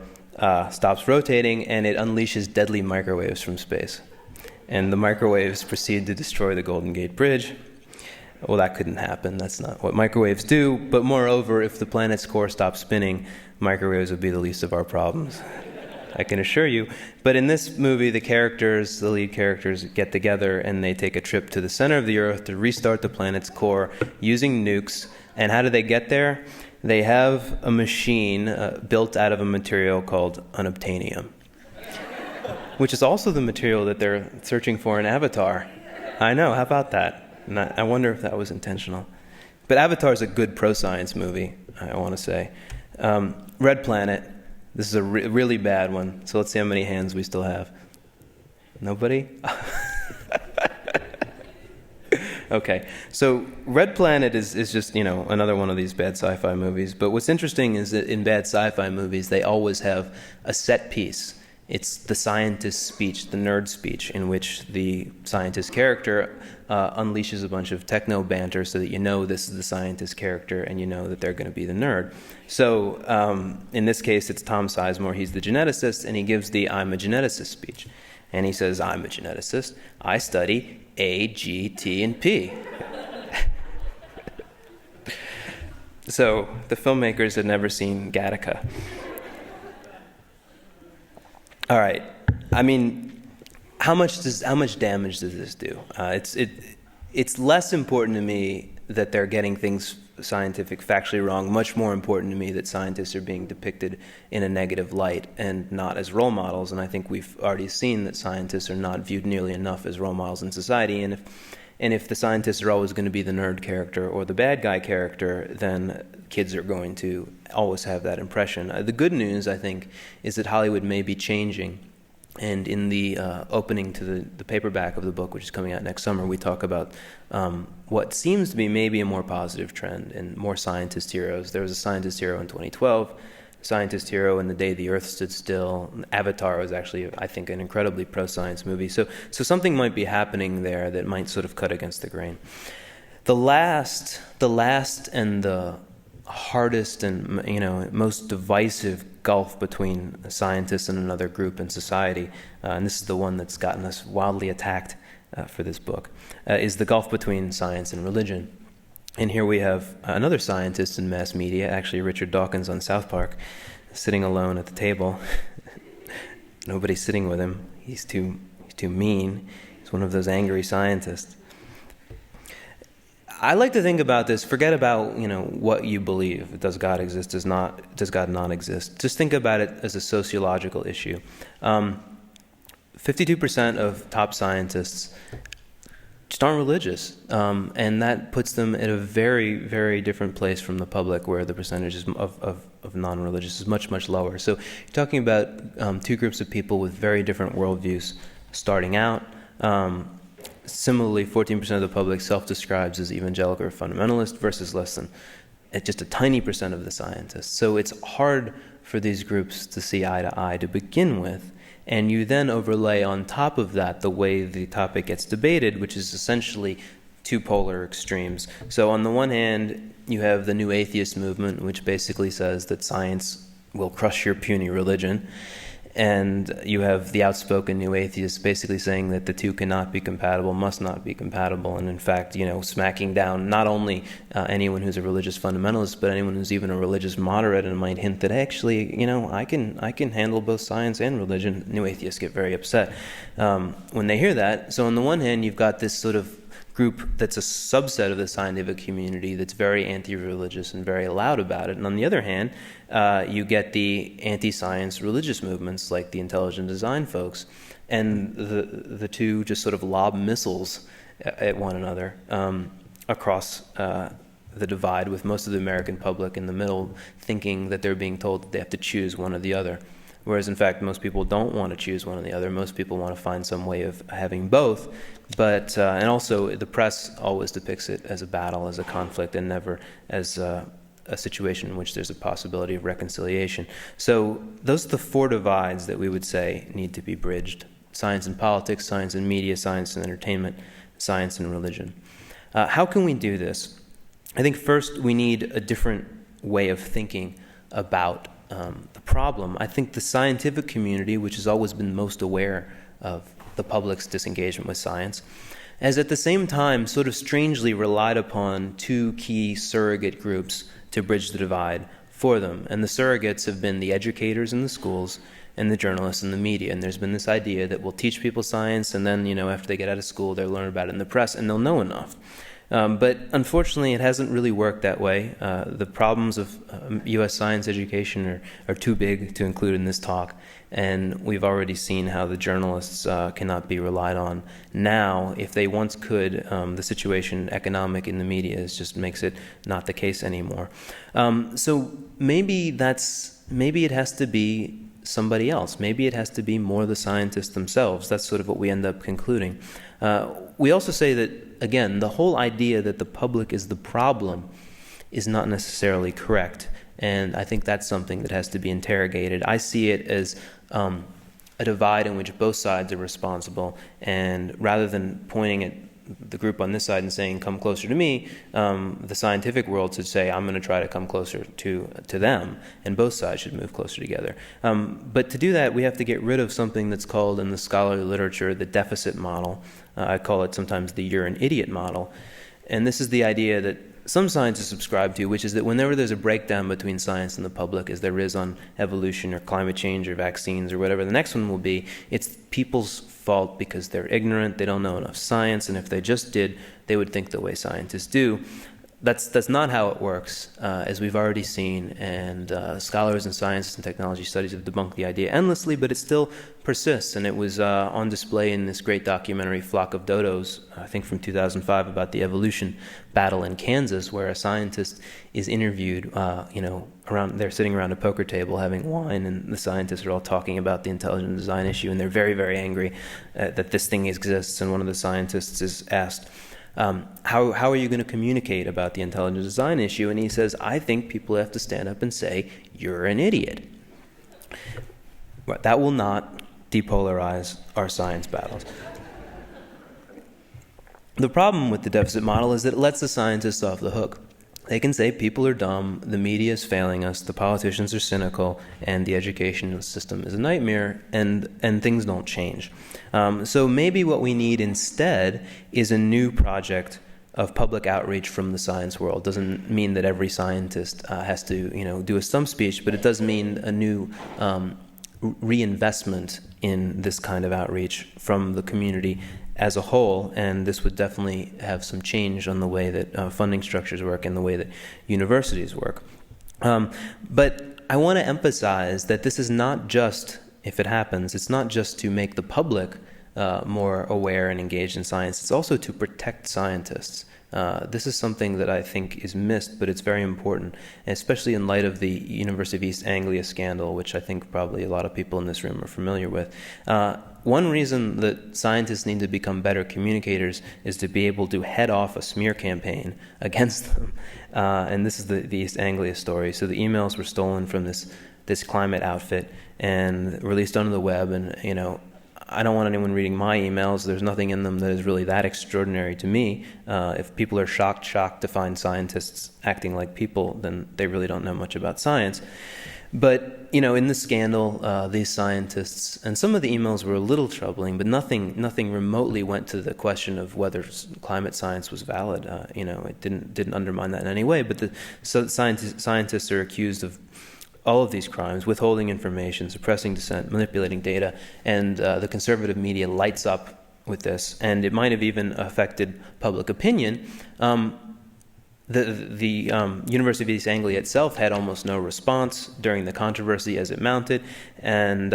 stops rotating, and it unleashes deadly microwaves from space. And the microwaves proceed to destroy the Golden Gate Bridge. Well, that couldn't happen. That's not what microwaves do. But moreover, if the planet's core stopped spinning, microwaves would be the least of our problems. I can assure you. But in this movie, the lead characters, get together, and they take a trip to the center of the Earth to restart the planet's core using nukes. And how do they get there? They have a machine built out of a material called unobtainium, which is also the material that they're searching for in Avatar. I know, how about that? And I wonder if that was intentional. But Avatar is a good pro-science movie, I want to say. Red Planet, this is a really bad one, so let's see how many hands we still have. Nobody? Okay, so Red Planet is just, another one of these bad sci-fi movies. But what's interesting is that in bad sci-fi movies, they always have a set piece. It's the scientist's speech, the nerd speech, in which the scientist character unleashes a bunch of techno banter so that this is the scientist character and that they're going to be the nerd. So in this case, it's Tom Sizemore. He's the geneticist, and he gives the I'm a geneticist speech. And he says, I'm a geneticist. I study A, G, T, and P. So the filmmakers had never seen Gattaca. All right. I mean, how much damage does this do? It's less important to me that they're getting things scientific, factually wrong. Much more important to me that scientists are being depicted in a negative light and not as role models. And I think we've already seen that scientists are not viewed nearly enough as role models in society. And if the scientists are always going to be the nerd character or the bad guy character, then kids are going to always have that impression. The good news, I think, is that Hollywood may be changing. And in the opening to the paperback of the book, which is coming out next summer, we talk about what seems to be maybe a more positive trend and more scientist heroes. There was a scientist hero in 2012, a scientist hero in The Day the Earth Stood Still. Avatar was actually, I think, an incredibly pro-science movie. So something might be happening there that might sort of cut against the grain. The last and the hardest and most divisive gulf between a scientist and another group in society, and this is the one that's gotten us wildly attacked for this book, is the gulf between science and religion. And here we have another scientist in mass media, actually Richard Dawkins on South Park, sitting alone at the table. Nobody's sitting with him. He's too mean. He's one of those angry scientists. I like to think about this. Forget about what you believe. Does God exist? Does God not exist? Just think about it as a sociological issue. 52% of top scientists just aren't religious, and that puts them at a very, very different place from the public, where the percentage of non-religious is much, much lower. So you're talking about two groups of people with very different worldviews starting out. Similarly, 14% of the public self-describes as evangelical or fundamentalist versus less than just a tiny percent of the scientists. So it's hard for these groups to see eye to eye to begin with. And you then overlay on top of that the way the topic gets debated, which is essentially two polar extremes. So on the one hand, you have the new atheist movement, which basically says that science will crush your puny religion. And you have the outspoken new atheists basically saying that the two cannot be compatible, must not be compatible, and in fact, smacking down not only anyone who's a religious fundamentalist, but anyone who's even a religious moderate and might hint that actually, I can handle both science and religion. New atheists get very upset when they hear that. So on the one hand, you've got this sort of group that's a subset of the scientific community that's very anti-religious and very loud about it. And on the other hand, you get the anti-science religious movements like the intelligent design folks. And the two just sort of lob missiles at one another across the divide, with most of the American public in the middle thinking that they're being told that they have to choose one or the other. Whereas, in fact, most people don't want to choose one or the other. Most people want to find some way of having both. But and also, the press always depicts it as a battle, as a conflict, and never as a situation in which there's a possibility of reconciliation. So those are the four divides that we would say need to be bridged: science and politics, science and media, science and entertainment, science and religion. How can we do this? I think first we need a different way of thinking about the problem. I think the scientific community, which has always been most aware of the public's disengagement with science, has at the same time sort of strangely relied upon two key surrogate groups to bridge the divide for them. And the surrogates have been the educators in the schools and the journalists in the media. And there's been this idea that we'll teach people science, and then, after they get out of school, they'll learn about it in the press and they'll know enough. But unfortunately, it hasn't really worked that way. The problems of U.S. science education are too big to include in this talk, and we've already seen how the journalists cannot be relied on now. If they once could, the situation economic in the media just makes it not the case anymore. So maybe it has to be somebody else. Maybe it has to be more the scientists themselves. That's sort of what we end up concluding. We also say that, again, the whole idea that the public is the problem is not necessarily correct, and I think that's something that has to be interrogated. I see it as a divide in which both sides are responsible, and rather than pointing at the group on this side and saying, come closer to me, the scientific world should say, I'm going to try to come closer to them, and both sides should move closer together. But to do that, we have to get rid of something that's called in the scholarly literature the deficit model. I call it sometimes the you're an idiot model. And this is the idea that some scientists subscribe to, which is that whenever there's a breakdown between science and the public, as there is on evolution or climate change or vaccines or whatever the next one will be, it's people's fault because they're ignorant, they don't know enough science, and if they just did, they would think the way scientists do. That's not how it works, as we've already seen, and scholars in science and technology studies have debunked the idea endlessly, but it still persists, and it was on display in this great documentary, Flock of Dodos, I think from 2005, about the evolution battle in Kansas, where a scientist is interviewed, they're sitting around a poker table having wine, and the scientists are all talking about the intelligent design issue, and they're very, very angry that this thing exists, and one of the scientists is asked, how are you going to communicate about the intelligent design issue? And he says, I think people have to stand up and say, you're an idiot. But that will not depolarize our science battles. The problem with the deficit model is that it lets the scientists off the hook. They can say people are dumb, the media is failing us, the politicians are cynical, and the education system is a nightmare, and things don't change. So maybe what we need instead is a new project of public outreach from the science world. Doesn't mean that every scientist has to, do a stump speech, but it does mean a new reinvestment in this kind of outreach from the community as a whole, and this would definitely have some change on the way that funding structures work and the way that universities work. But I want to emphasize that this is not just, if it happens, it's not just to make the public more aware and engaged in science, it's also to protect scientists. This is something that I think is missed, but it's very important, especially in light of the University of East Anglia scandal, which I think probably a lot of people in this room are familiar with. One reason that scientists need to become better communicators is to be able to head off a smear campaign against them. And this is the East Anglia story. So the emails were stolen from this climate outfit and released onto the web, and I don't want anyone reading my emails. There's nothing in them that is really that extraordinary to me. If people are shocked to find scientists acting like people, then they really don't know much about science. But, in the scandal, these scientists, and some of the emails were a little troubling, but nothing remotely went to the question of whether climate science was valid. It didn't undermine that in any way. But scientists are accused of all of these crimes: withholding information, suppressing dissent, manipulating data, and the conservative media lights up with this, and it might have even affected public opinion. The University of East Anglia itself had almost no response during the controversy as it mounted, and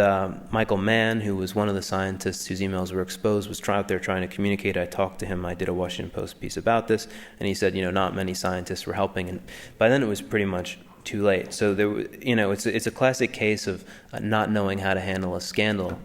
Michael Mann, who was one of the scientists whose emails were exposed, was out there trying to communicate. I talked to him. I did a Washington Post piece about this, and he said, not many scientists were helping, and by then it was pretty much too late. So there, it's a classic case of not knowing how to handle a scandal,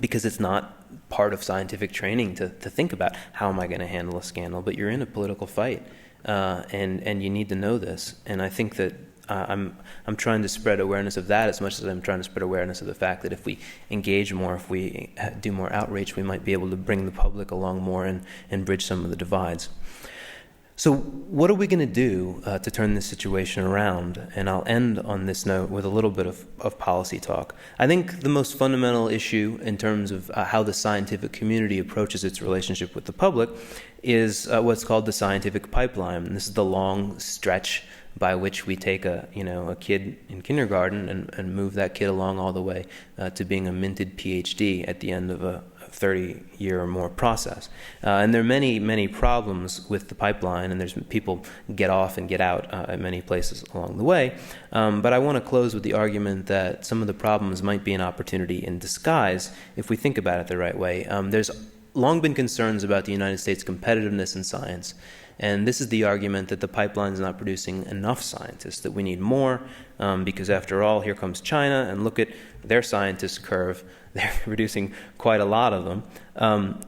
because it's not part of scientific training to think about how am I going to handle a scandal. But you're in a political fight, and you need to know this. And I think that I'm trying to spread awareness of that as much as I'm trying to spread awareness of the fact that if we engage more, if we do more outreach, we might be able to bring the public along more and bridge some of the divides. So what are we going to do to turn this situation around? And I'll end on this note with a little bit of policy talk. I think the most fundamental issue in terms of how the scientific community approaches its relationship with the public is what's called the scientific pipeline. And this is the long stretch by which we take a kid in kindergarten and move that kid along all the way to being a minted PhD at the end of a 30-year or more process. And there are many, many problems with the pipeline, and there's people get off and get out at many places along the way. But I want to close with the argument that some of the problems might be an opportunity in disguise if we think about it the right way. There's long been concerns about the United States' competitiveness in science, and this is the argument that the pipeline is not producing enough scientists, that we need more, because after all, here comes China, and look at their scientist curve. They're producing quite a lot of them.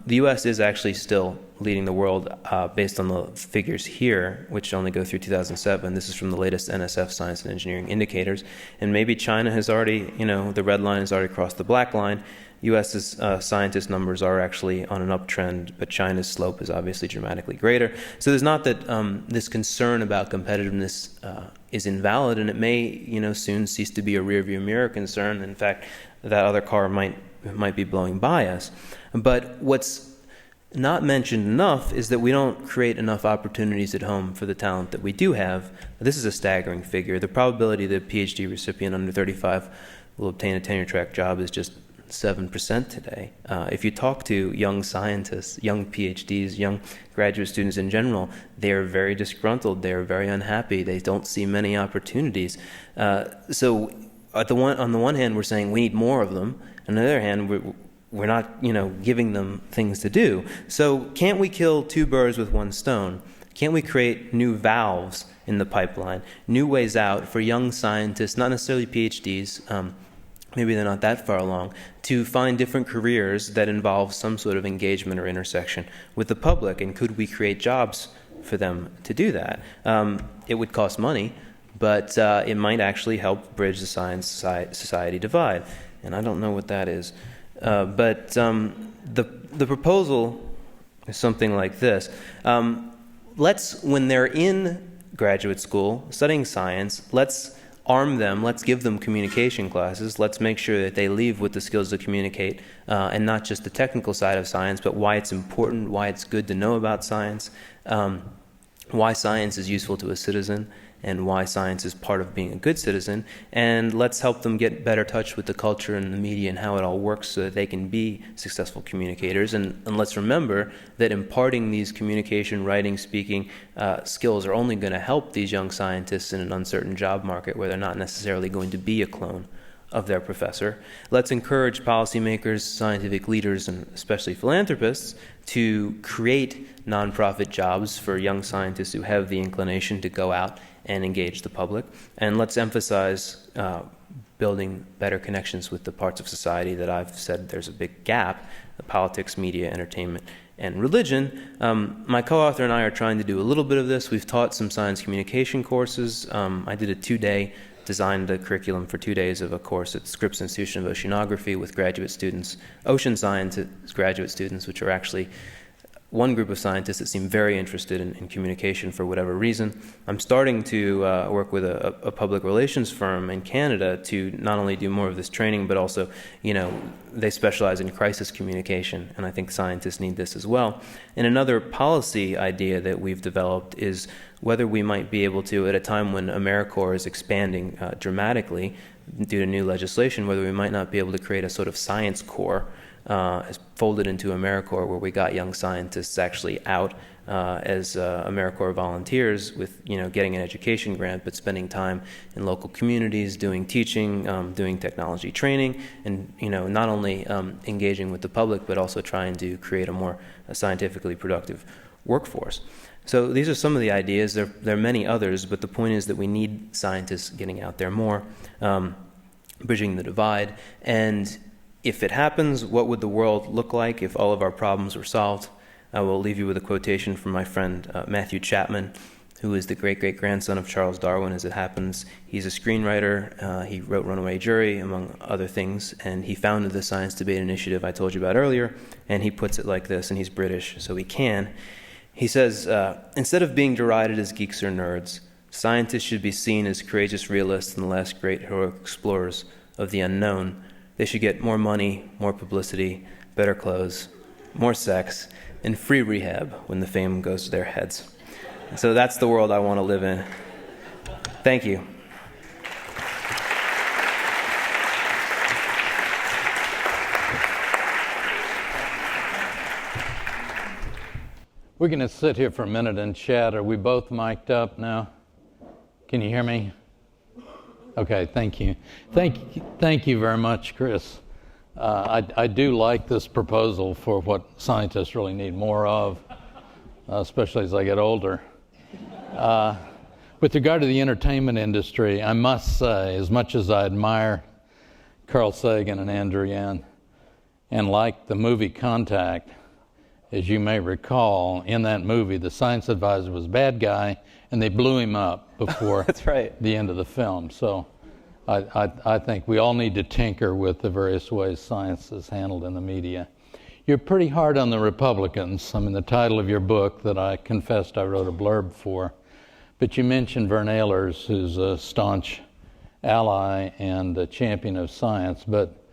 The U.S. is actually still leading the world based on the figures here, which only go through 2007. This is from the latest NSF Science and Engineering indicators. And maybe China has already, the red line has already crossed the black line. U.S.'s scientist numbers are actually on an uptrend, but China's slope is obviously dramatically greater. So there's not that this concern about competitiveness is invalid, and it may, soon cease to be a rearview mirror concern. In fact, that other car might be blowing by us. But what's not mentioned enough is that we don't create enough opportunities at home for the talent that we do have. This is a staggering figure. The probability that a PhD recipient under 35 will obtain a tenure-track job is just 7% today. If you talk to young scientists, young PhDs, young graduate students in general, they're very disgruntled, they're very unhappy, they don't see many opportunities. So on the one hand, we're saying we need more of them. On the other hand, we're not, giving them things to do. So can't we kill two birds with one stone? Can't we create new valves in the pipeline, new ways out for young scientists, not necessarily PhDs, maybe they're not that far along, to find different careers that involve some sort of engagement or intersection with the public? And could we create jobs for them to do that? It would cost money, but it might actually help bridge the science society divide. And I don't know what that is. But the proposal is something like this. When they're in graduate school studying science, let's arm them, let's give them communication classes, let's make sure that they leave with the skills to communicate, and not just the technical side of science, but why it's important, why it's good to know about science, why science is useful to a citizen, and why science is part of being a good citizen. And let's help them get better touch with the culture and the media and how it all works so that they can be successful communicators. And let's remember that imparting these communication, writing, speaking skills are only going to help these young scientists in an uncertain job market where they're not necessarily going to be a clone of their professor. Let's encourage policymakers, scientific leaders, and especially philanthropists to create nonprofit jobs for young scientists who have the inclination to go out and engage the public. And let's emphasize building better connections with the parts of society that I've said there's a big gap: the politics, media, entertainment, and religion. My co-author and I are trying to do a little bit of this. We've taught some science communication courses. I did a 2-day, designed a curriculum for 2 days of a course at Scripps Institution of Oceanography with graduate students, ocean science graduate students, which are actually one group of scientists that seem very interested in communication for whatever reason. I'm starting to work with a public relations firm in Canada to not only do more of this training, but also, they specialize in crisis communication, and I think scientists need this as well. And another policy idea that we've developed is whether we might be able to, at a time when AmeriCorps is expanding dramatically due to new legislation, whether we might not be able to create a sort of science corps folded into AmeriCorps, where we got young scientists actually out as AmeriCorps volunteers with, getting an education grant, but spending time in local communities, doing teaching, doing technology training, and, not only engaging with the public, but also trying to create a more scientifically productive workforce. So these are some of the ideas. There are many others, but the point is that we need scientists getting out there more, bridging the divide. And if it happens, what would the world look like if all of our problems were solved? I will leave you with a quotation from my friend Matthew Chapman, who is the great-great-grandson of Charles Darwin, as it happens. He's a screenwriter. He wrote Runaway Jury, among other things, and he founded the Science Debate Initiative I told you about earlier, and he puts it like this, and he's British, so he can. He says, instead of being derided as geeks or nerds, scientists should be seen as courageous realists and the last great heroic explorers of the unknown. They should get more money, more publicity, better clothes, more sex, and free rehab when the fame goes to their heads. So that's the world I want to live in. Thank you. We're going to sit here for a minute and chat. Are we both mic'd up now? Can you hear me? Okay, thank you. Thank you very much, Chris. I do like this proposal for what scientists really need more of, especially as I get older. With regard to the entertainment industry, I must say, as much as I admire Carl Sagan and Andrew Yang, and like the movie Contact, as you may recall, in that movie, the science advisor was a bad guy, and they blew him up before That's right. the end of the film. So I think we all need to tinker with the various ways science is handled in the media. You're pretty hard on the Republicans. I mean, the title of your book that I confessed I wrote a blurb for, but you mentioned Vern Ehlers, who's a staunch ally and a champion of science, but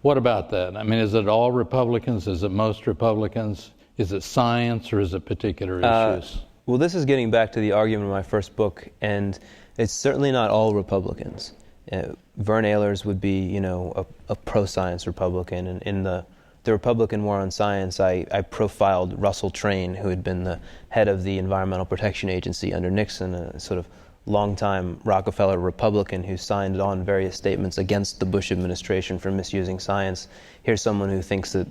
what about that? I mean, is it all Republicans? Is it most Republicans? Is it science, or is it particular issues? Well, this is getting back to the argument of my first book, and it's certainly not all Republicans. Vern Ehlers would be, you know, a pro-science Republican, and in the Republican War on Science, I profiled Russell Train, who had been the head of the Environmental Protection Agency under Nixon, a sort of longtime Rockefeller Republican who signed on various statements against the Bush administration for misusing science. Here's someone who thinks that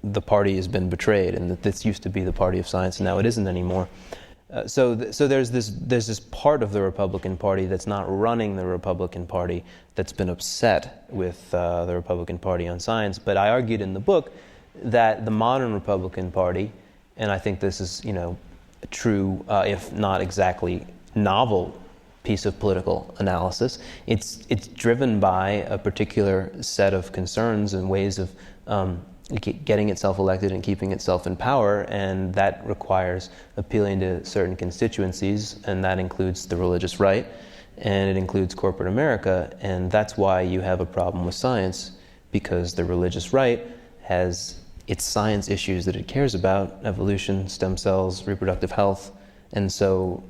the party has been betrayed and that this used to be the party of science and now it isn't anymore. So there's this part of the Republican Party that's not running the Republican Party that's been upset with the Republican Party on science. But I argued in the book that the modern Republican Party, and I think this is, you know, a true, if not exactly novel piece of political analysis, it's driven by a particular set of concerns and ways of getting itself elected and keeping itself in power, and that requires appealing to certain constituencies, and that includes the religious right, and it includes corporate America, and that's why you have a problem with science, because the religious right has its science issues that it cares about, evolution, stem cells, reproductive health, and so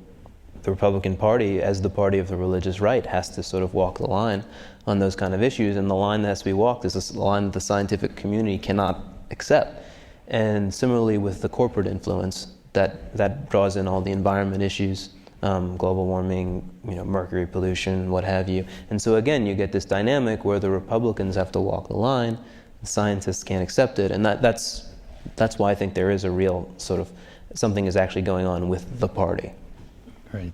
the Republican Party, as the party of the religious right, has to sort of walk the line on those kind of issues, and the line that has to be walked is a line that the scientific community cannot accept. And similarly with the corporate influence, that draws in all the environment issues, global warming, you know, mercury pollution, what have you. And so again, you get this dynamic where the Republicans have to walk the line, the scientists can't accept it, and that's why I think there is a real sort of something is actually going on with the party. Great.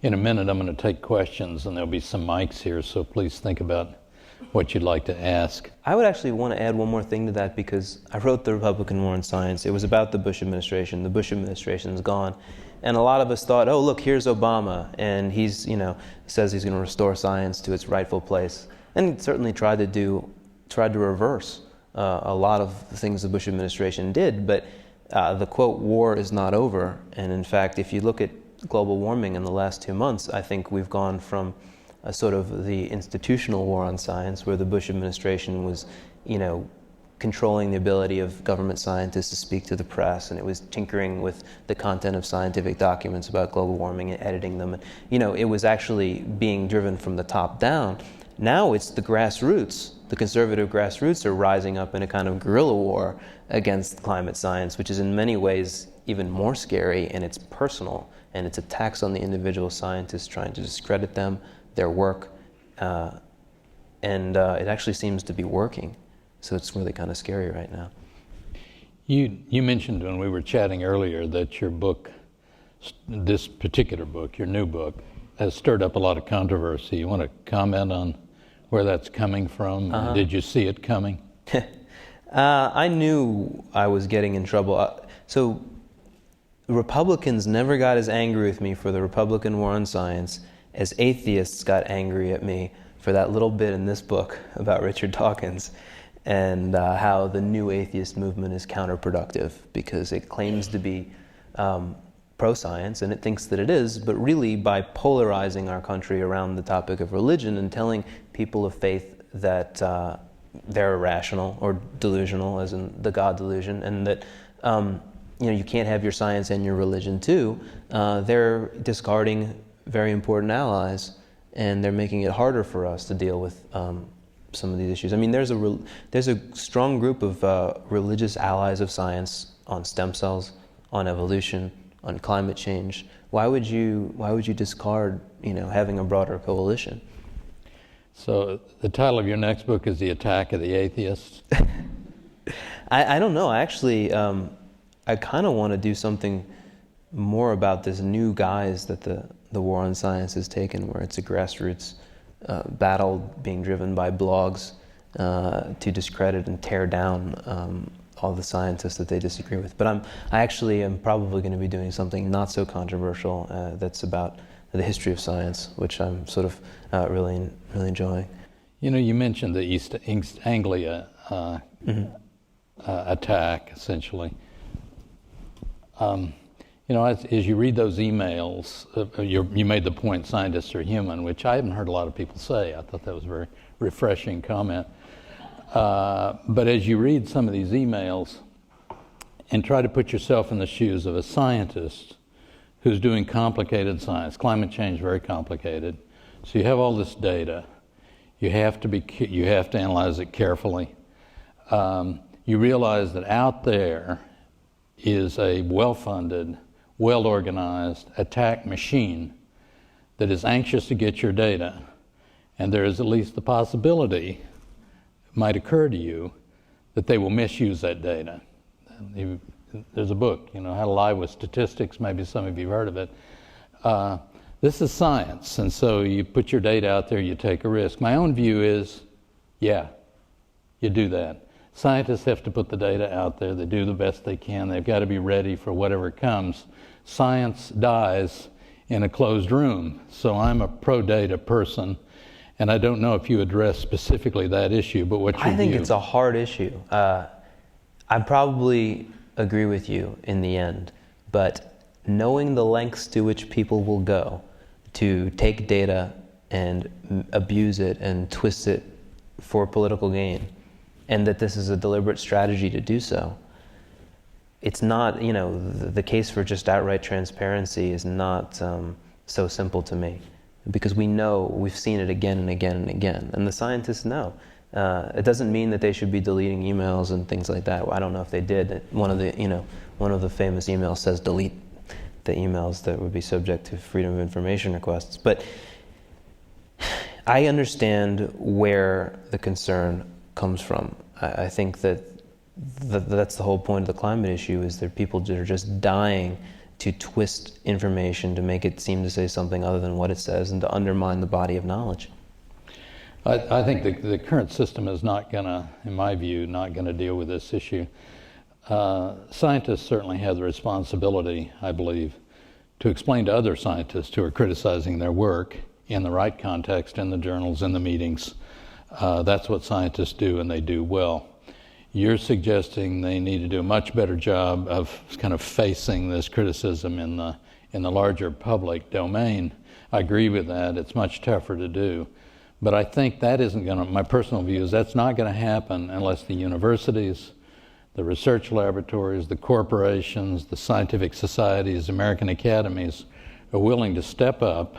In a minute, I'm going to take questions, and there'll be some mics here, so please think about what you'd like to ask. I would actually want to add one more thing to that, because I wrote The Republican War on Science. It was about the Bush administration. The Bush administration's gone. And a lot of us thought, oh, look, here's Obama, and he's, you know, says he's going to restore science to its rightful place. And certainly tried to reverse a lot of the things the Bush administration did. But the quote, war is not over. And in fact, if you look at global warming in the last 2 months, I think we've gone from a sort of the institutional war on science, where the Bush administration was, you know, controlling the ability of government scientists to speak to the press, and it was tinkering with the content of scientific documents about global warming and editing them. And, you know, it was actually being driven from the top down. Now it's the grassroots. The conservative grassroots are rising up in a kind of guerrilla war against climate science, which is in many ways even more scary, and it's personal. And it's attacks on the individual scientists, trying to discredit them, their work, and it actually seems to be working. So it's really kind of scary right now. You mentioned when we were chatting earlier that your book, this particular book, your new book, has stirred up a lot of controversy. You want to comment on where that's coming from? Did you see it coming? I knew I was getting in trouble. So Republicans never got as angry with me for the Republican War on Science as atheists got angry at me for that little bit in this book about Richard Dawkins, and how the new atheist movement is counterproductive because it claims to be pro-science, and it thinks that it is, but really by polarizing our country around the topic of religion and telling people of faith that they're irrational or delusional, as in the God delusion, and that you know, you can't have your science and your religion too, they're discarding very important allies, and they're making it harder for us to deal with some of these issues. I mean, there's a strong group of religious allies of science on stem cells, on evolution, on climate change. Why would you discard, you know, having a broader coalition? So the title of your next book is The Attack of the Atheists? I don't know. I actually, I kind of want to do something more about this new guise that the war on science has taken, where it's a grassroots battle being driven by blogs to discredit and tear down all the scientists that they disagree with. But I actually am probably going to be doing something not so controversial that's about the history of science, which I'm sort of really enjoying. You know, you mentioned the East Anglia attack, essentially. You know, as you read those emails, you made the point scientists are human, which I haven't heard a lot of people say. I thought that was a very refreshing comment. But as you read some of these emails and try to put yourself in the shoes of a scientist who's doing complicated science, climate change, very complicated. So you have all this data. You have to analyze it carefully. You realize that out there is a well-funded, well-organized attack machine that is anxious to get your data, and there is at least the possibility, it might occur to you, that they will misuse that data. There's a book, How to Lie with Statistics, maybe some of you have heard of it. This is science, and so you put your data out there, you take a risk. My own view is, yeah, you do that. Scientists have to put the data out there. They do the best they can. They've got to be ready for whatever comes. Science dies in a closed room, so I'm a pro-data person, and I don't know if you address specifically that issue, but what's your view? I think it's a hard issue. I probably agree with you in the end, but knowing the lengths to which people will go to take data and abuse it and twist it for political gain, and that this is a deliberate strategy to do so. It's not, the case for just outright transparency is not so simple to me, because we've seen it again and again and again, and the scientists know. It doesn't mean that they should be deleting emails and things like that. I don't know if they did. One of the famous emails says delete the emails that would be subject to freedom of information requests. But I understand where the concern comes from. I think that's the whole point of the climate issue, is that people are just dying to twist information to make it seem to say something other than what it says and to undermine the body of knowledge. I think the current system is not going to, in my view, not going to deal with this issue. Scientists certainly have the responsibility, I believe, to explain to other scientists who are criticizing their work in the right context, in the journals, in the meetings. That's what scientists do, and they do well. You're suggesting they need to do a much better job of kind of facing this criticism in the larger public domain. I agree with that. It's much tougher to do. But I think that isn't going to, my personal view is that's not going to happen unless the universities, the research laboratories, the corporations, the scientific societies, American academies are willing to step up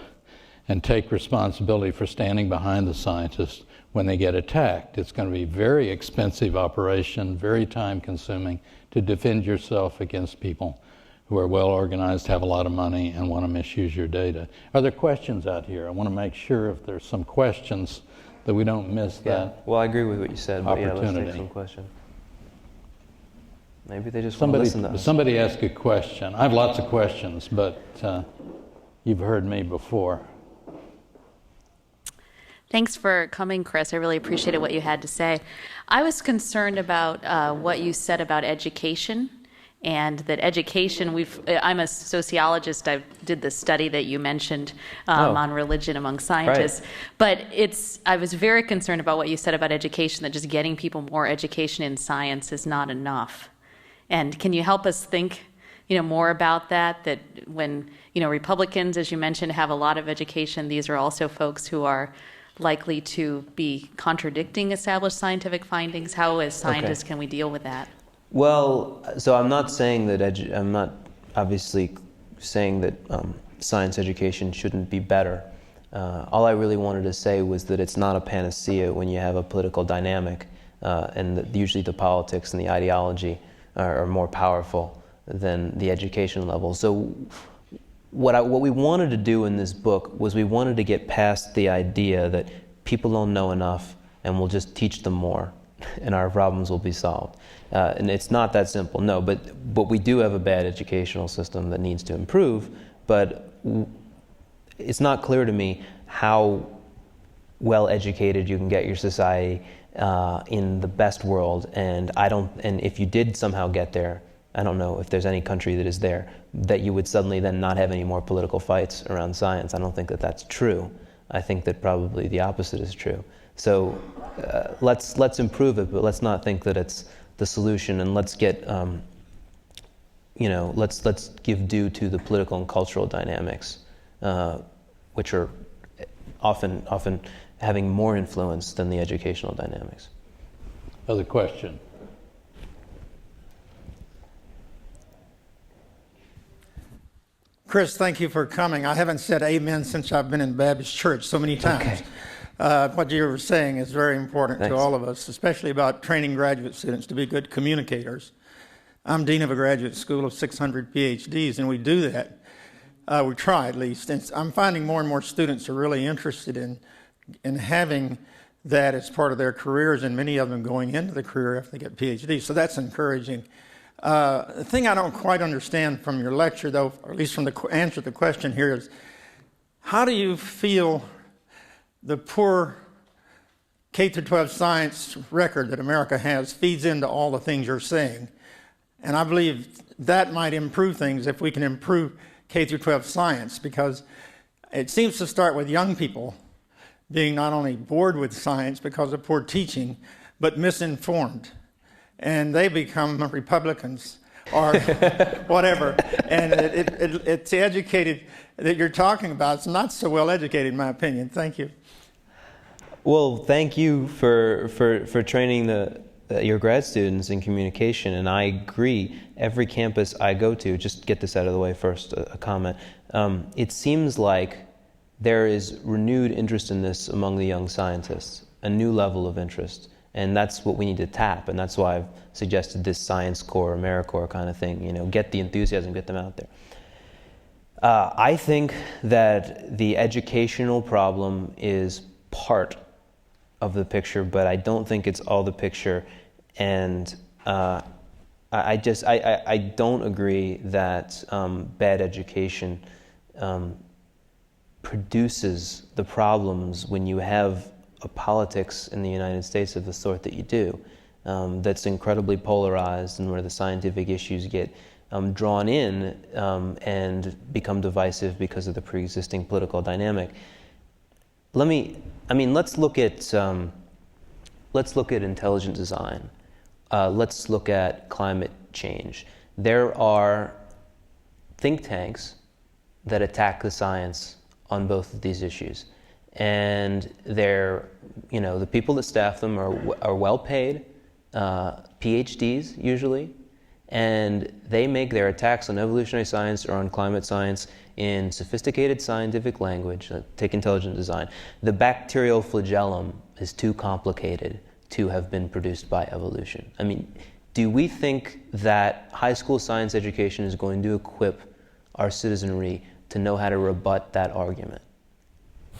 and take responsibility for standing behind the scientists when they get attacked. It's going to be a very expensive operation, very time-consuming to defend yourself against people who are well organized, have a lot of money, and want to misuse your data. Are there questions out here? I want to make sure if there's some questions that we don't miss that. Well, I agree with what you said, but yeah, let's take some questions. Maybe they just want to listen to us. Somebody ask a question. I have lots of questions, but you've heard me before. Thanks for coming, Chris. I really appreciated what you had to say. I was concerned about what you said about education, and that education, I'm a sociologist. I did the study that you mentioned on religion among scientists. Right. But I was very concerned about what you said about education, that just getting people more education in science is not enough. And can you help us think more about that when Republicans, as you mentioned, have a lot of education, these are also folks who are likely to be contradicting established scientific findings. How, as scientists, can we deal with that? Well, so I'm not saying that I'm not obviously saying that science education shouldn't be better. All I really wanted to say was that it's not a panacea when you have a political dynamic, and that usually the politics and the ideology are more powerful than the education level. So what we wanted to do in this book was we wanted to get past the idea that people don't know enough and we'll just teach them more and our problems will be solved. And it's not that simple, no, but we do have a bad educational system that needs to improve, but it's not clear to me how well educated you can get your society in the best world, and if you did somehow get there, I don't know if there's any country that is there, that you would suddenly then not have any more political fights around science. I don't think that that's true. I think that probably the opposite is true. So let's improve it, but let's not think that it's the solution, and let's get let's give due to the political and cultural dynamics, which are often having more influence than the educational dynamics. Other question? Chris, thank you for coming. I haven't said amen since I've been in Baptist church so many times. Okay. What you were saying is very important Thanks. to all of us, especially about training graduate students to be good communicators. I'm dean of a graduate school of 600 PhDs, and we do that. We try, at least. And I'm finding more and more students are really interested in having that as part of their careers, and many of them going into the career after they get PhDs. So that's encouraging. The thing I don't quite understand from your lecture, though, or at least from the answer to the question here, is how do you feel the poor K-12 science record that America has feeds into all the things you're saying? And I believe that might improve things if we can improve K-12 science, because it seems to start with young people being not only bored with science because of poor teaching, but misinformed. And they become Republicans or whatever. And it's the educated that you're talking about. It's not so well educated, in my opinion. Thank you. Well, thank you for training your grad students in communication, and I agree. Every campus I go to, just get this out of the way first, a comment. It seems like there is renewed interest in this among the young scientists, a new level of interest, and that's what we need to tap, and that's why I've suggested this Science Corps, AmeriCorps kind of thing, get the enthusiasm, get them out there. I think that the educational problem is part of the picture, but I don't think it's all the picture, and I don't agree that bad education produces the problems when you have a politics in the United States of the sort that you do, that's incredibly polarized and where the scientific issues get drawn in and become divisive because of the pre-existing political dynamic. Let's look at intelligent design. Let's look at climate change. There are think tanks that attack the science on both of these issues, and the people that staff them are well paid, PhDs usually, and they make their attacks on evolutionary science or on climate science in sophisticated scientific language. Take intelligent design. The bacterial flagellum is too complicated to have been produced by evolution. Do we think that high school science education is going to equip our citizenry to know how to rebut that argument?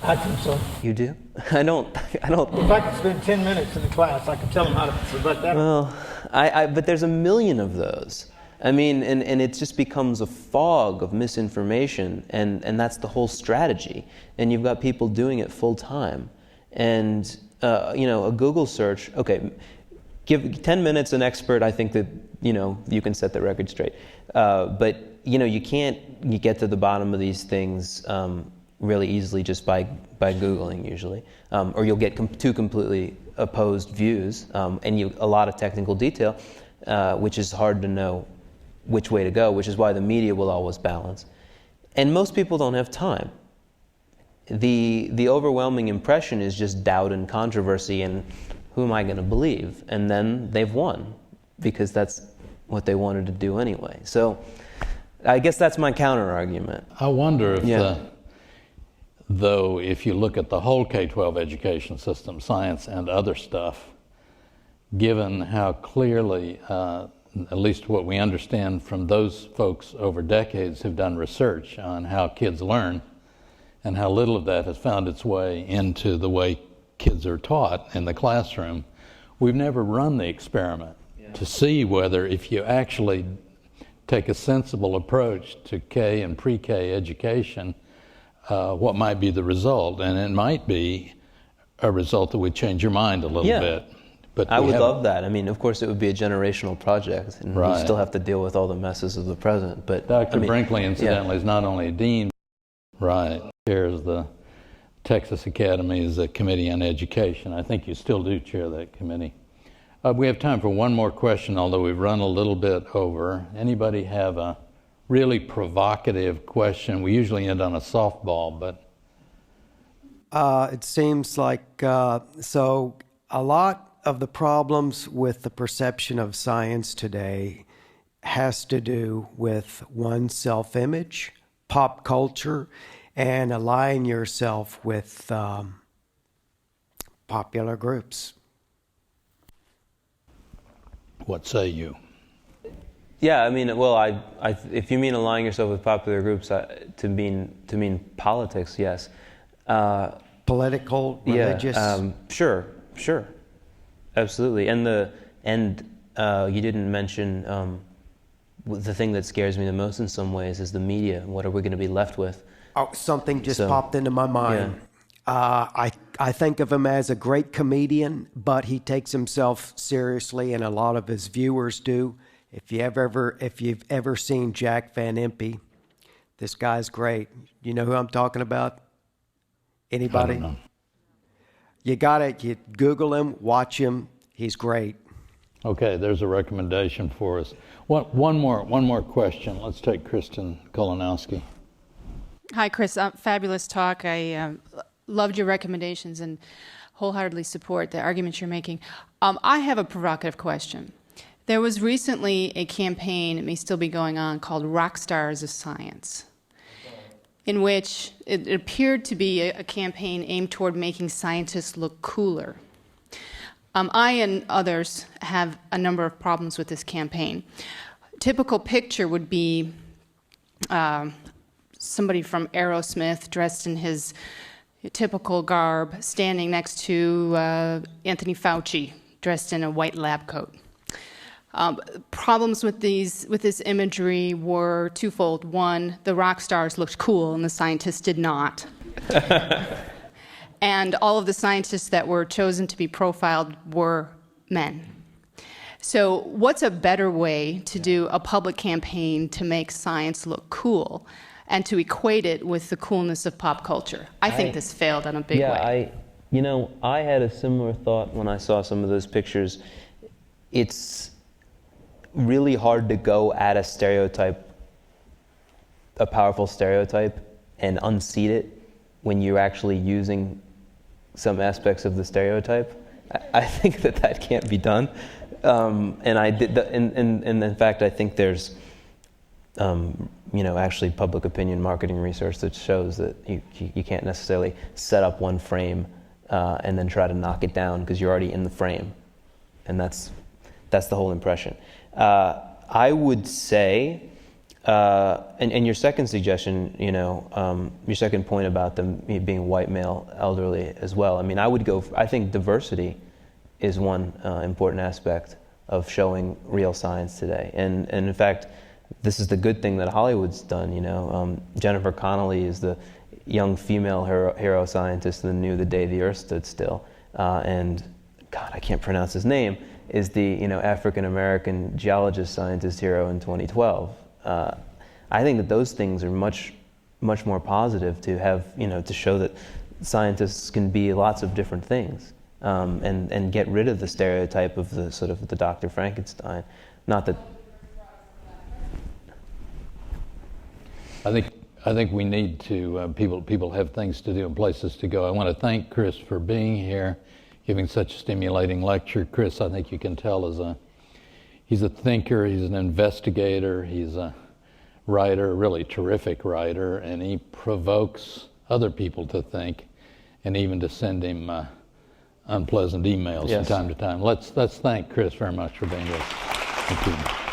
I think so. You do? I don't. If I could spend 10 minutes in the class, I could tell them how to rebut that. Well, but there's a million of those. And it just becomes a fog of misinformation, and that's the whole strategy. And you've got people doing it full time. And, a Google search, okay, give 10 minutes an expert, I think that, you can set the record straight. But, you can't get to the bottom of these things really easily just by Googling usually. Or you'll get two completely opposed views and a lot of technical detail, which is hard to know which way to go, which is why the media will always balance. And most people don't have time. The overwhelming impression is just doubt and controversy, and who am I going to believe? And then they've won, because that's what they wanted to do anyway. So I guess that's my counter argument. I wonder if though if you look at the whole K-12 education system, science and other stuff, given how clearly, at least what we understand from those folks over decades who've done research on how kids learn, and how little of that has found its way into the way kids are taught in the classroom, we've never run the experiment to see whether, if you actually take a sensible approach to K and pre-K education, what might be the result. And it might be a result that would change your mind a little bit. But I would love that. Of course, it would be a generational project, and right. we still have to deal with all the messes of the present. But Dr. Brinkley, incidentally, is not only a dean, right, chairs the Texas Academy's Committee on Education. I think you still do chair that committee. We have time for one more question, although we've run a little bit over. Anybody have a really provocative question? We usually end on a softball, but... It seems like, so a lot of the problems with the perception of science today has to do with one's self-image, pop culture, and align yourself with popular groups. What say you? Yeah, I mean, well, if you mean aligning yourself with popular groups to mean politics, yes. Political, religious. Yeah, sure, absolutely. And you didn't mention the thing that scares me the most in some ways is the media. What are we going to be left with? Oh, something just popped into my mind. Yeah. I think of him as a great comedian, but he takes himself seriously, and a lot of his viewers do. If you've ever seen Jack Van Impe, this guy's great. You know who I'm talking about? Anybody? I don't know. You Google him, watch him. He's great. Okay, there's a recommendation for us. One more question. Let's take Kristen Kolonowski. Hi, Chris. Fabulous talk. I loved your recommendations and wholeheartedly support the arguments you're making. I have a provocative question. There was recently a campaign, it may still be going on, called Rock Stars of Science, in which it appeared to be a campaign aimed toward making scientists look cooler. I and others have a number of problems with this campaign. Typical picture would be somebody from Aerosmith dressed in his typical garb, standing next to Anthony Fauci dressed in a white lab coat. Problems with this imagery were twofold. One, the rock stars looked cool and the scientists did not. And all of the scientists that were chosen to be profiled were men. So what's a better way to do a public campaign to make science look cool and to equate it with the coolness of pop culture? I think this failed in a big way. I had a similar thought when I saw some of those pictures. It's really hard to go at a stereotype, a powerful stereotype, and unseat it when you're actually using some aspects of the stereotype. I think that can't be done. And I did, and in fact, I think there's, actually public opinion marketing research that shows that you can't necessarily set up one frame and then try to knock it down because you're already in the frame, and that's the whole impression. I would say, and your second suggestion, your second point about them being white male elderly as well. I mean, I think diversity is one important aspect of showing real science today. And in fact, this is the good thing that Hollywood's done. Jennifer Connelly is the young female hero scientist that knew the day the Earth stood still. And God, I can't pronounce his name, is the African-American geologist scientist hero in 2012. I think that those things are much more positive to have, to show that scientists can be lots of different things, and get rid of the stereotype of the sort of the Dr. Frankenstein. Not that. I think we need to, people have things to do and places to go. I want to thank Chris for being here, giving such a stimulating lecture. Chris, I think you can tell, he's a thinker, he's an investigator, he's a writer, a really terrific writer, and he provokes other people to think and even to send him unpleasant emails from time to time. Let's thank Chris very much for being with us. Thank you.